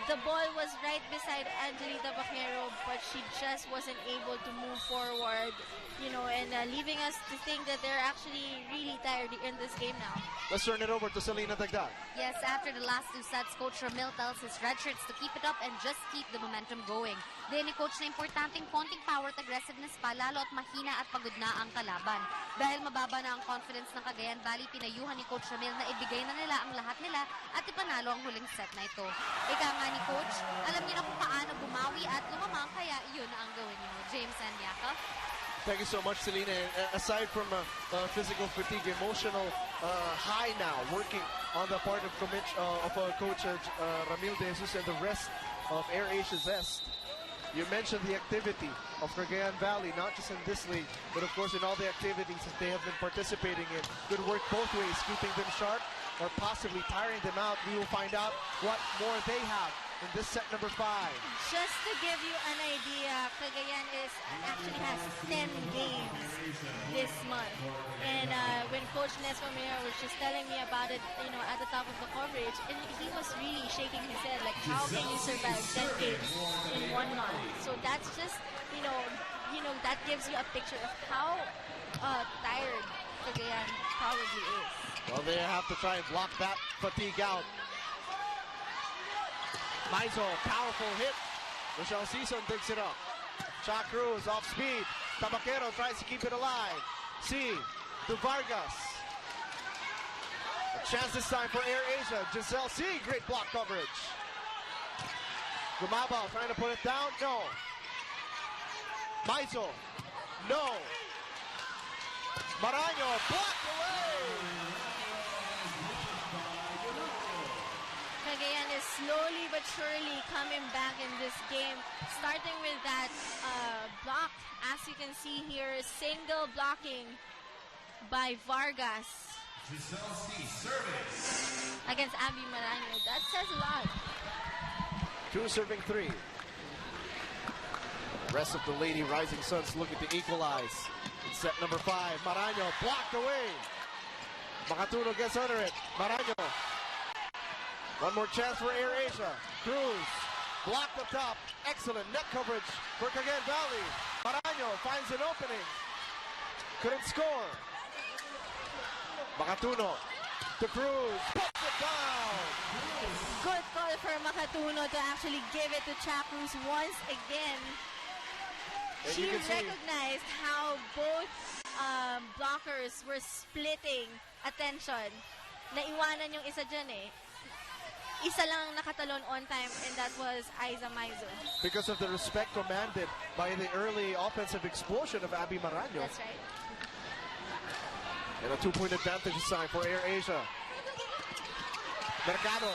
The ball was right beside Angelita Baquero, but she just wasn't able to move forward, you know, and leaving us to think that they're actually really tired in this game now. Let's turn it over to Selena Dagdag. Yes, after the last 2 sets, Coach Ramil tells his red shirts to keep it up and just keep the momentum going. Then ni Coach na importanteng konting power at aggressiveness pa, lalo at mahina at pagod na ang kalaban. Dahil mababa na ang confidence ng Cagayan Valley, pinayuhan ni Coach Ramil na ibigay na nila ang lahat nila at ipanalo ang huling set na ito. Ika nga ni Coach, alam niya na kung paano bumawi at lumamang, kaya yun ang gawin niyo. James and Yaka. Thank you so much, Selena. Aside from physical fatigue, emotional high now, working on the part of Coach Ramil De Jesus and the rest of Air Asia Zest. You mentioned the activity of Cagayan Valley, not just in this league, but of course in all the activities that they have been participating in. Good work both ways, keeping them sharp or possibly tiring them out. We will find out what more they have in this set number 5. Just to give you an idea, Cagayan actually has 10 games this month. And when Coach Nes Romero was just telling me about it, you know, at the top of the coverage, and he was really shaking his head, like, how can you survive 10 games in 1 month? So that's just, you know, that gives you a picture of how tired Cagayan probably is. Well, they have to try and block that fatigue out. Maizo, powerful hit. Michelle Sison digs it up. Cha Cruz off speed. Tabaquero tries to keep it alive. C to Vargas. A chance this time for Air Asia. Giselle C, great block coverage. Gumabao trying to put it down. No. Maizo. No. Maraño blocked away. Cagayan is slowly but surely coming back in this game, starting with that block. As you can see here, single blocking by Vargas against Abby Maraño. That says a lot. 2 serving 3. The rest of the Lady Rising Suns looking to equalize. In set number 5, Maraño blocked away. Makatuno gets under it. Maraño. One more chance for Air Asia. Cruz blocked up top. Excellent net coverage for Cagayan Valley. Maraño finds an opening. Couldn't score. Makatuno to Cruz. Puts it down. Good call for Makatuno to actually give it to Cruz once again. And She you can see- recognized how both blockers were splitting attention. Naiwanan yung isa dyan eh. Isa lang ang nakatalon on time, and that was Aiza Maizo. Because of the respect commanded by the early offensive explosion of Abby Maraño. That's right. And a 2-point advantage assigned for Air Asia. Mercado.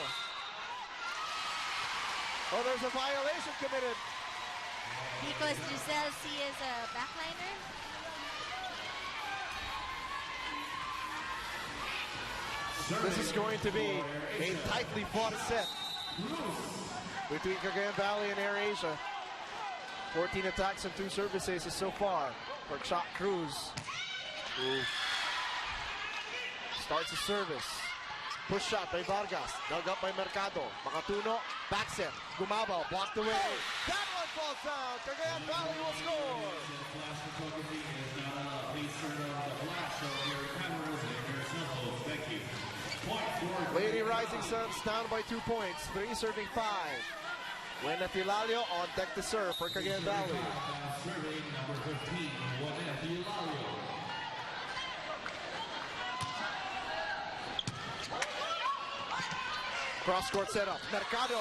Oh, there's a violation committed. Because Giselle C is a backliner. This is going to be a tightly fought set between Cagayan Valley and Air Asia. 14 attacks and 2 service aces so far for Cruz, who starts the service. Push shot by Vargas, dug up by Mercado. Makatuno, back set, Gumabaw, blocked away. That one falls down. Cagayan Valley will score. Lady Rising Suns down by 2 points, 3 serving 5. Wena Filalio on deck to serve for Cagayan Valley. Serving number 15, Juanita Filario. Cross-court setup. Mercado.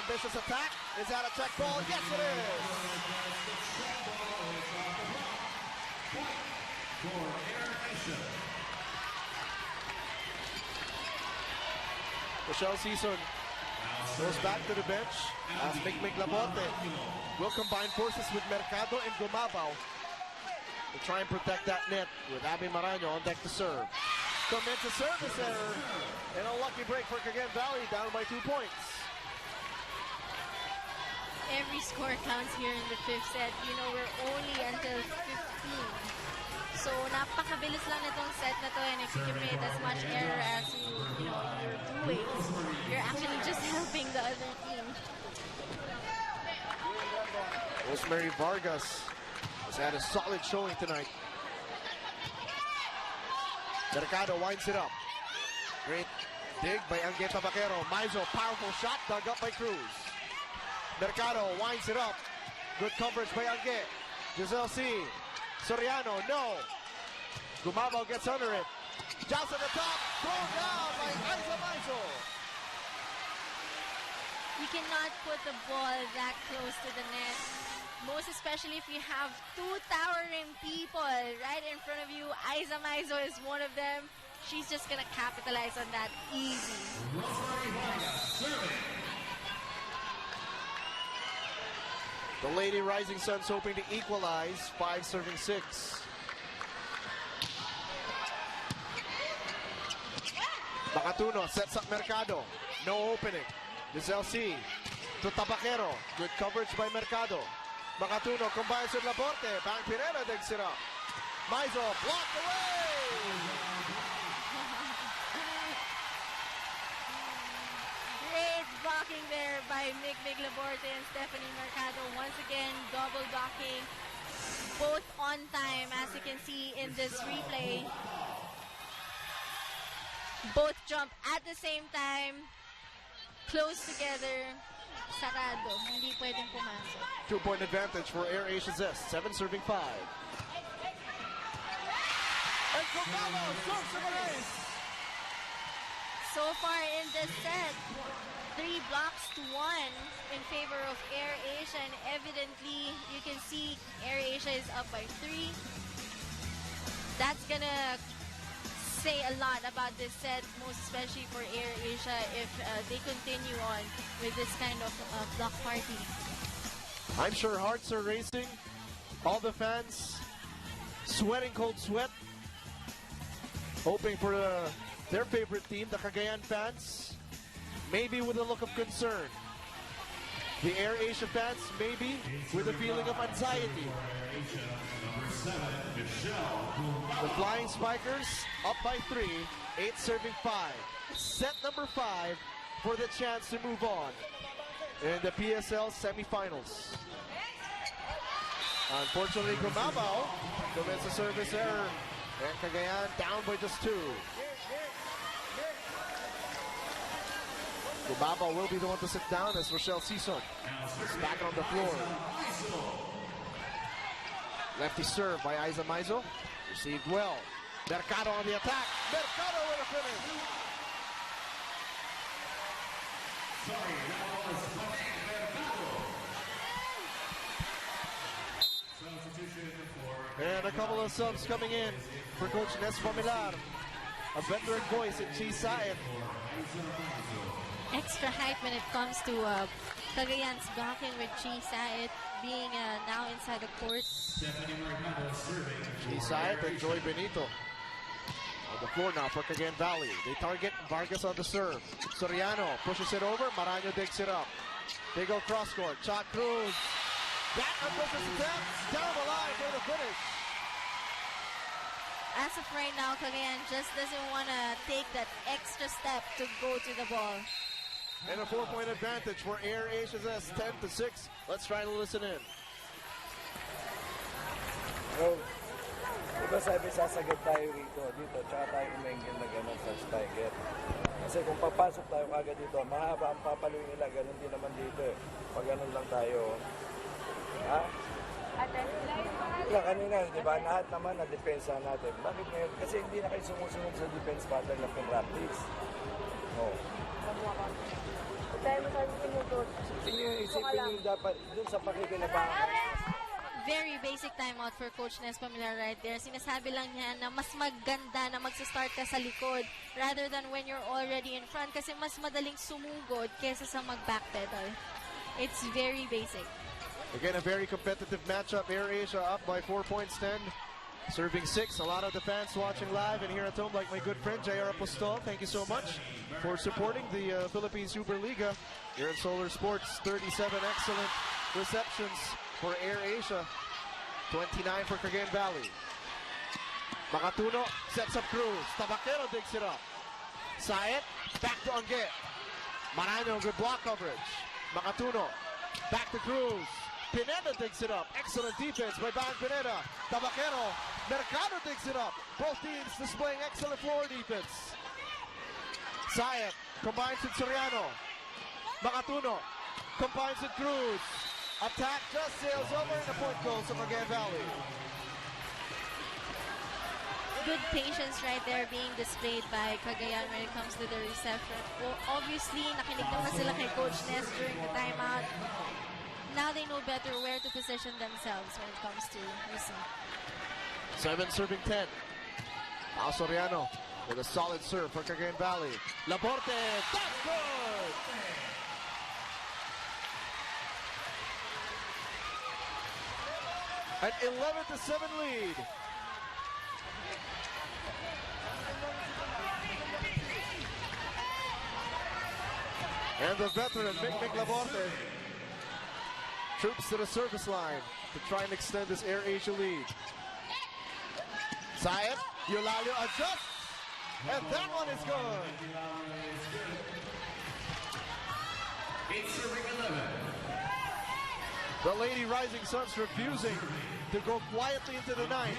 Ambitious attack. Is that a check ball? Yes, it is. For Air Asia. Michelle Season goes back to the bench as Mikmik Labote will combine forces with Mercado and Gumabaw to try and protect that net with Abby Maraño on deck to serve. Commits a service error and a lucky break for Cagayan Valley, down by 2 points. Every score counts here in the 5th set. You know, we're only until 15. So, napakabilis lang nitong set na to, and if you commit as much error as you're doing, you're actually just helping the other team. Rosemary Vargas has had a solid showing tonight. Mercado winds it up. Great dig by Angueta Vaquero. Maizo, powerful shot, dug up by Cruz. Mercado winds it up. Good coverage by Angue. Giselle C. Soriano, no. Gumabaw gets under it. Jumps at the top, thrown down by Aiza Maizo. You cannot put the ball that close to the net. Most especially if you have 2 towering people right in front of you. Aiza Maizo is one of them. She's just going to capitalize on that easy. The Lady Rising Suns hoping to equalize, 5 serving 6. Makatuno sets up Mercado. No opening. Giselle C. to Tabaquero. Good coverage by Mercado. Makatuno combines with Laborte. Bang Pineda digs it up. Maizo blocked away. Great blocking there by Mig Laborte and Stephanie Mercado. Once again, double blocking. Both on time, as you can see in this replay. Both jump at the same time. Close together. Sarado. Hindi pwedeng pumasok. 2-point advantage for Air Asia Zest. 7 serving 5. And Cogalo serves the race. So far in this set, 3 blocks to 1 in favor of Air Asia, and evidently you can see Air Asia is up by 3. That's gonna say a lot about this set, most especially for Air Asia, if they continue on with this kind of block party. I'm sure hearts are racing. All the fans sweating cold sweat, hoping for their favorite team, the Cagayan fans, maybe with a look of concern. The Air Asia fans, maybe with a feeling of anxiety. The Flying Spikers up by 3, 8 serving 5. Set number 5 for the chance to move on in the PSL semifinals. Unfortunately, Gumabao commits a service error, and Cagayan down by just 2. Gubaba will be the one to sit down as Rochelle Sison is back on the floor. Lefty serve by Aiza Maizo. Received well. Mercado on the attack. Mercado with a finish. And a couple of subs coming in for Coach Nes Familiar. A veteran voice in Chisaet. Extra hype when it comes to Cagayan's backing with Chisaet being now inside the court. Chisaet and Joy Benito. On the floor now for Cagayan Valley. They target Vargas on the serve. Soriano pushes it over. Maraño digs it up. They go cross court. Chot Cruz. That ambitious attempt. Down the line for the finish. As of right now, Cagayan just doesn't want to take that extra step to go to the ball. And a 4-point advantage for Air Asia's 10-6. Let's try to listen in. Bro, diba sabi sasagad tayo rito, tsaka tayo umengil na gano'n sa striker. Kasi kung papasok tayo kagad dito, mahaba ang papaluin nila, gano'n din naman dito eh. Pag gano'n lang tayo, ha? Kanina, di ba, lahat naman na depensa natin. Bakit ngayon? Kasi hindi na kayo sumusunod sa defense pattern na pinractice. Oh. Isipin nyo dapat dun sa pakikinabangan. Very basic timeout for Coach Nes Familiar right there. Sinasabi lang niya na mas maganda na magsistart ka sa likod rather than when you're already in front kasi mas madaling sumugod kesa sa mag-backpedal. It's very basic. Again, a very competitive matchup. Air Asia up by 4 points, 10. Serving 6. A lot of the fans watching live and here at home, like my good friend J.R. Apostol. Thank you so much for supporting the Philippine Superliga. Here at Solar Sports, 37 excellent receptions for Air Asia. 29 for Cagayan Valley. Makatuno sets up Cruz. Tabaquero digs it up. Saet, back to Ange. Maraño, good block coverage. Makatuno, back to Cruz. Pineda digs it up. Excellent defense by Ban Pineda. Tabaquero. Mercado digs it up. Both teams displaying excellent floor defense. Sayat combines with Soriano. Makatuno combines with Cruz. Attack just sails over and a point goes to Cagayan Valley. Good patience right there being displayed by Cagayan when it comes to the reception. Well, obviously, nakinig naman sila kay Coach Nes during the timeout. Now they know better where to position themselves when it comes to receive. 7 serving 10. Pao Soriano with a solid serve for Cagayan Valley. Laporte, that's good! An 11-7 lead. And the veteran, Mick Laporte, troops to the service line to try and extend this Air Asia lead. Sayed, Eulalio adjusts, and that one is good. It's serving 11. The Lady Rising Suns refusing to go quietly into the ninth.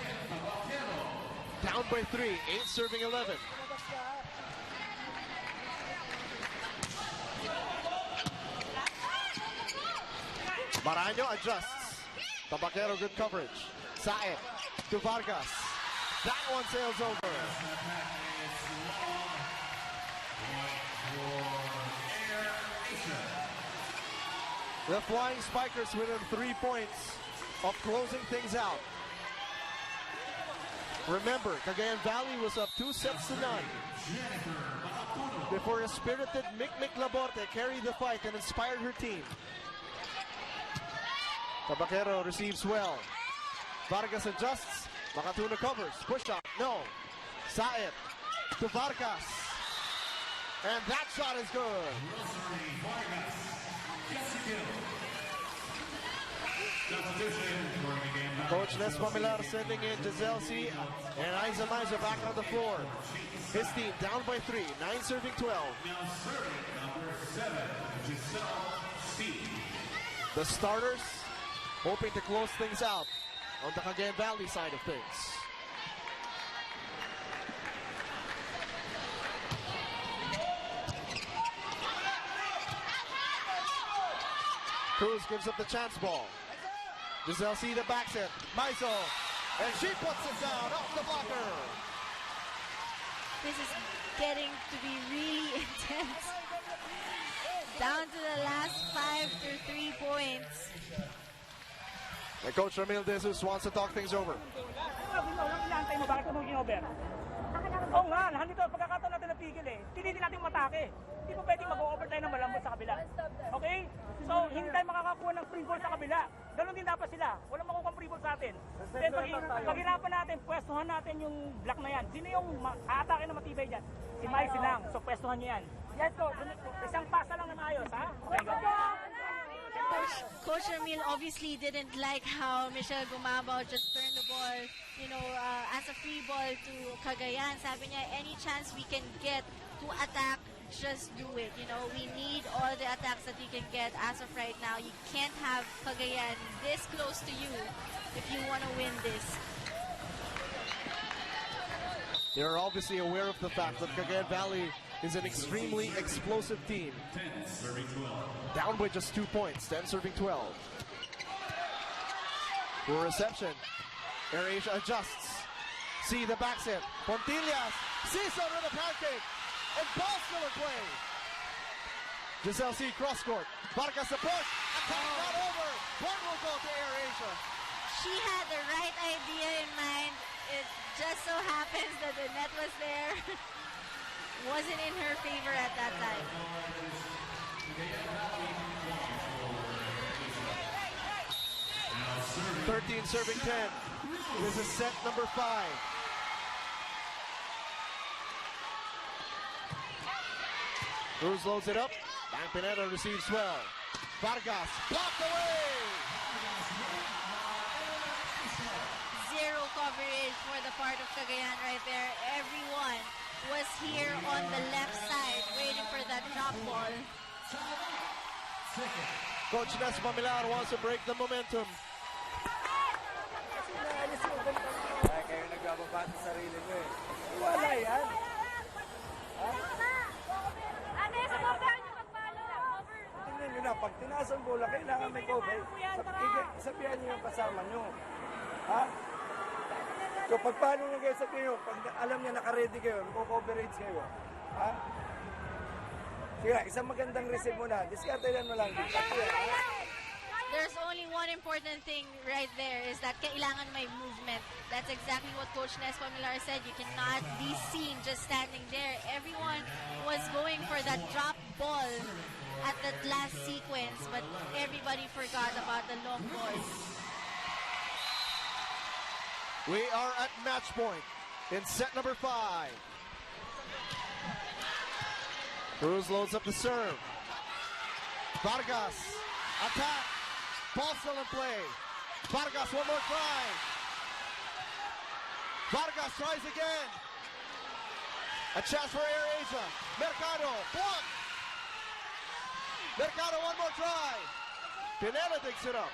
Down by 3, 8 serving 11. Maraño adjusts. Tabaquero, good coverage. Saed to Vargas. That one sails over. The Flying Spikers within 3 points of closing things out. Remember, Cagayan Valley was up 2 sets to none before a spirited Mick Laborte carried the fight and inspired her team. Tabaquero receives well. Vargas adjusts. Makatuno covers. Push up. No. Saed to Vargas. And that shot is good. Coach Nes Familiar sending in Giselle C. and Aiza Maiza back on the floor. His team down by 3, 9 serving 12. Now serving number 7, Giselle C. The starters hoping to close things out on the Cagayan Valley side of things. Cruz gives up the chance ball. Giselle C the back set. Maiso. And she puts it down off the blocker. This is getting to be really intense. Down to the last 5 to 3 points. And Coach Ramil De Jesus wants to talk things over. Inaantay mo, bakit mo ginover? Oo nga, nandito, pagkakataon natin napigil eh. Pilitin natin matake. Hindi mo pwedeng mag-over tayo ng malambot sa kabila. Okay? So, hindi tayo makakakuha ng free ball sa kabila. Ganun din dapat sila. Walang makukuha free ball sa atin. Then, pag hirapan natin, pwestuhan natin yung block na yan. Sino yung aatake na matibay dyan? Si Mai Silang. So, pwestuhan niya yan. Yes, so, isang pasa lang na maayos, ha? Okay, go. Coach Ramil obviously didn't like how Michelle Gumabao just turned the ball, as a free ball to Cagayan. Sabi niya, any chance we can get to attack, just do it. We need all the attacks that we can get as of right now. You can't have Cagayan this close to you if you want to win this. They're obviously aware of the fact that Cagayan Valley is an extremely explosive team. 10 serving 12. Down by just 2 points, 10 serving 12. For reception, AirAsia adjusts. See the back set. Pontillas, Cesar with a pancake, and ball still in play. Giselle C cross court. Vargas support. Attack not over. Point will go to AirAsia. She had the right idea in mind. It just so happens that the net was there. Wasn't in her favor at that time. 13 serving 10. This is set number 5. Cruz loads it up. Bang Pineda receives well. Vargas blocked away. Zero coverage for the part of Cagayan right there. Everyone was here on the left side waiting for that drop ball. Coach Nes Mamilar wants to break the momentum. Kaya kayo nagbababa sa sarili nyo eh. Wala yan. Tingnan nyo na, pag tinaas ang bola, kailangan may cover. Sabihan nyo yung kasama nyo. Ha? So pag paano nyo kayo sabihin nyo, pag alam niya naka-ready kayo, mag-coverage kayo. Ha? Sige, isang magandang receive mo na. Discartelan mo lang. There's only one important thing right there is that kailangan may movement. That's exactly what Coach Nes Pamilar said. You cannot be seen just standing there. Everyone was going for that drop ball at that last sequence, but everybody forgot about the long ball. We are at match point in set number 5. Cruz loads up the serve. Vargas, attack. Ball still in play. Vargas, one more try. Vargas tries again. A chance for AirAsia. Mercado, block. Mercado, one more try. Pineda digs it up.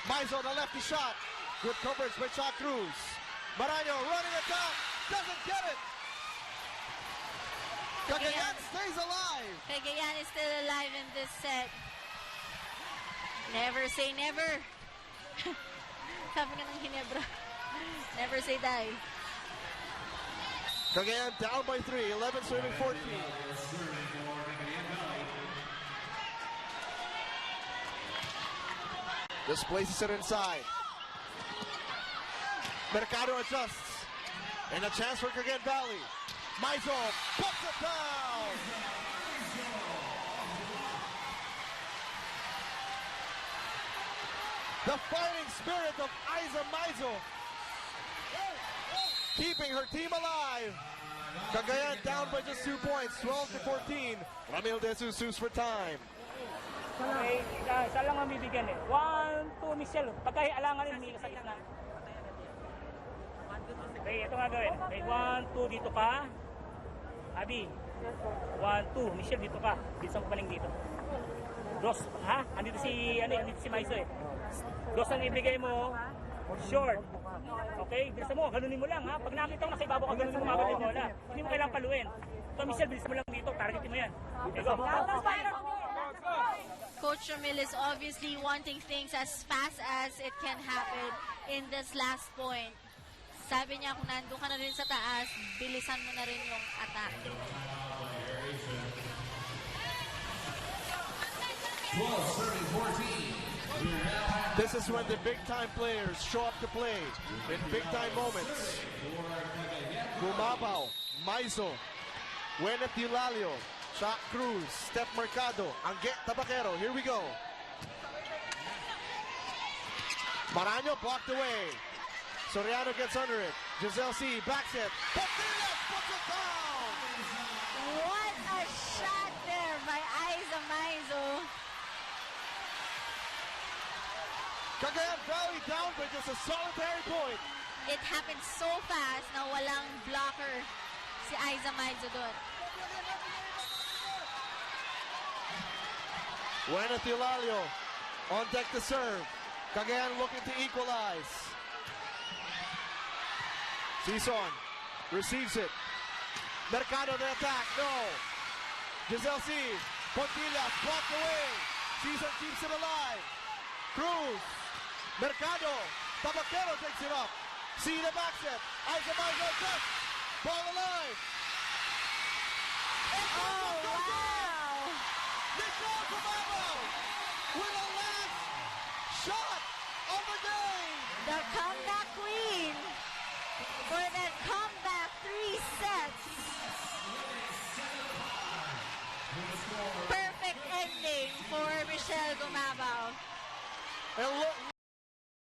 Maiso, the lefty shot. Good coverage by Cha Cruz. Maraño running attack. Doesn't get it. Cagayan stays alive. Cagayan is still alive in this set. Never say never. Sabi nga ng Ginebra. Never say die. Cagayan down by 3, 11 serving 14. This places it inside. Mercado adjusts. And a chance for Cagayan Valley. Maiso puts it down. The fighting spirit of Isa Maiso keeping her team alive. Cagayan down by just 2 points, 12 to 14. Ramil De Jesus for time. Okay, isa lang ang bibigyan eh. 1, 2, Michelle. Pagkahialangan rin, Mila sa gitna. Okay, ito nga gawin. Okay, 1, 2, dito ka. Abi. 1, 2, Michelle, dito ka. Bilisan mo paling dito. Dos, ha? Andito si Maiso eh. Dos ang ibigay mo, short. Okay, bilisan mo, ganunin mo lang ha. Pag nakita mo nasa ibabaw ka, ganunin mo magaling mo bola. Hindi mo kailangang paluin. Ito Michelle, bilisan mo lang dito, targetin mo yan. Okay, go. Coach Ramil is obviously wanting things as fast as it can happen in this last point. Sabi niya, kung nandun ka na rin sa taas, bilisan mo na rin yung attack. This is when the big-time players show up to play in big-time moments. Gumabaw, Maizo, Wenet Eulalio, Shaq Cruz, Steph Mercado, Anget Tabakero. Here we go. Maraño blocked away. Soriano gets under it. Giselle C. backs it. Patillas puts it down. What a shot there by Aiza Maizo. Cagayan Valley down by just a solitary point. It happened so fast na walang blocker si Aiza Maizo doon. Wenet Eulalio on deck to serve. Cagayan looking to equalize. Sison receives it. Mercado to attack. No. Giselle C. Pontillas blocked away. Sison keeps it alive. Cruz. Mercado. Tabakero takes it up. C the back set. Aiza Maizo just. Ball alive. Oh, wow! Nicole Gumabaw with a last shot.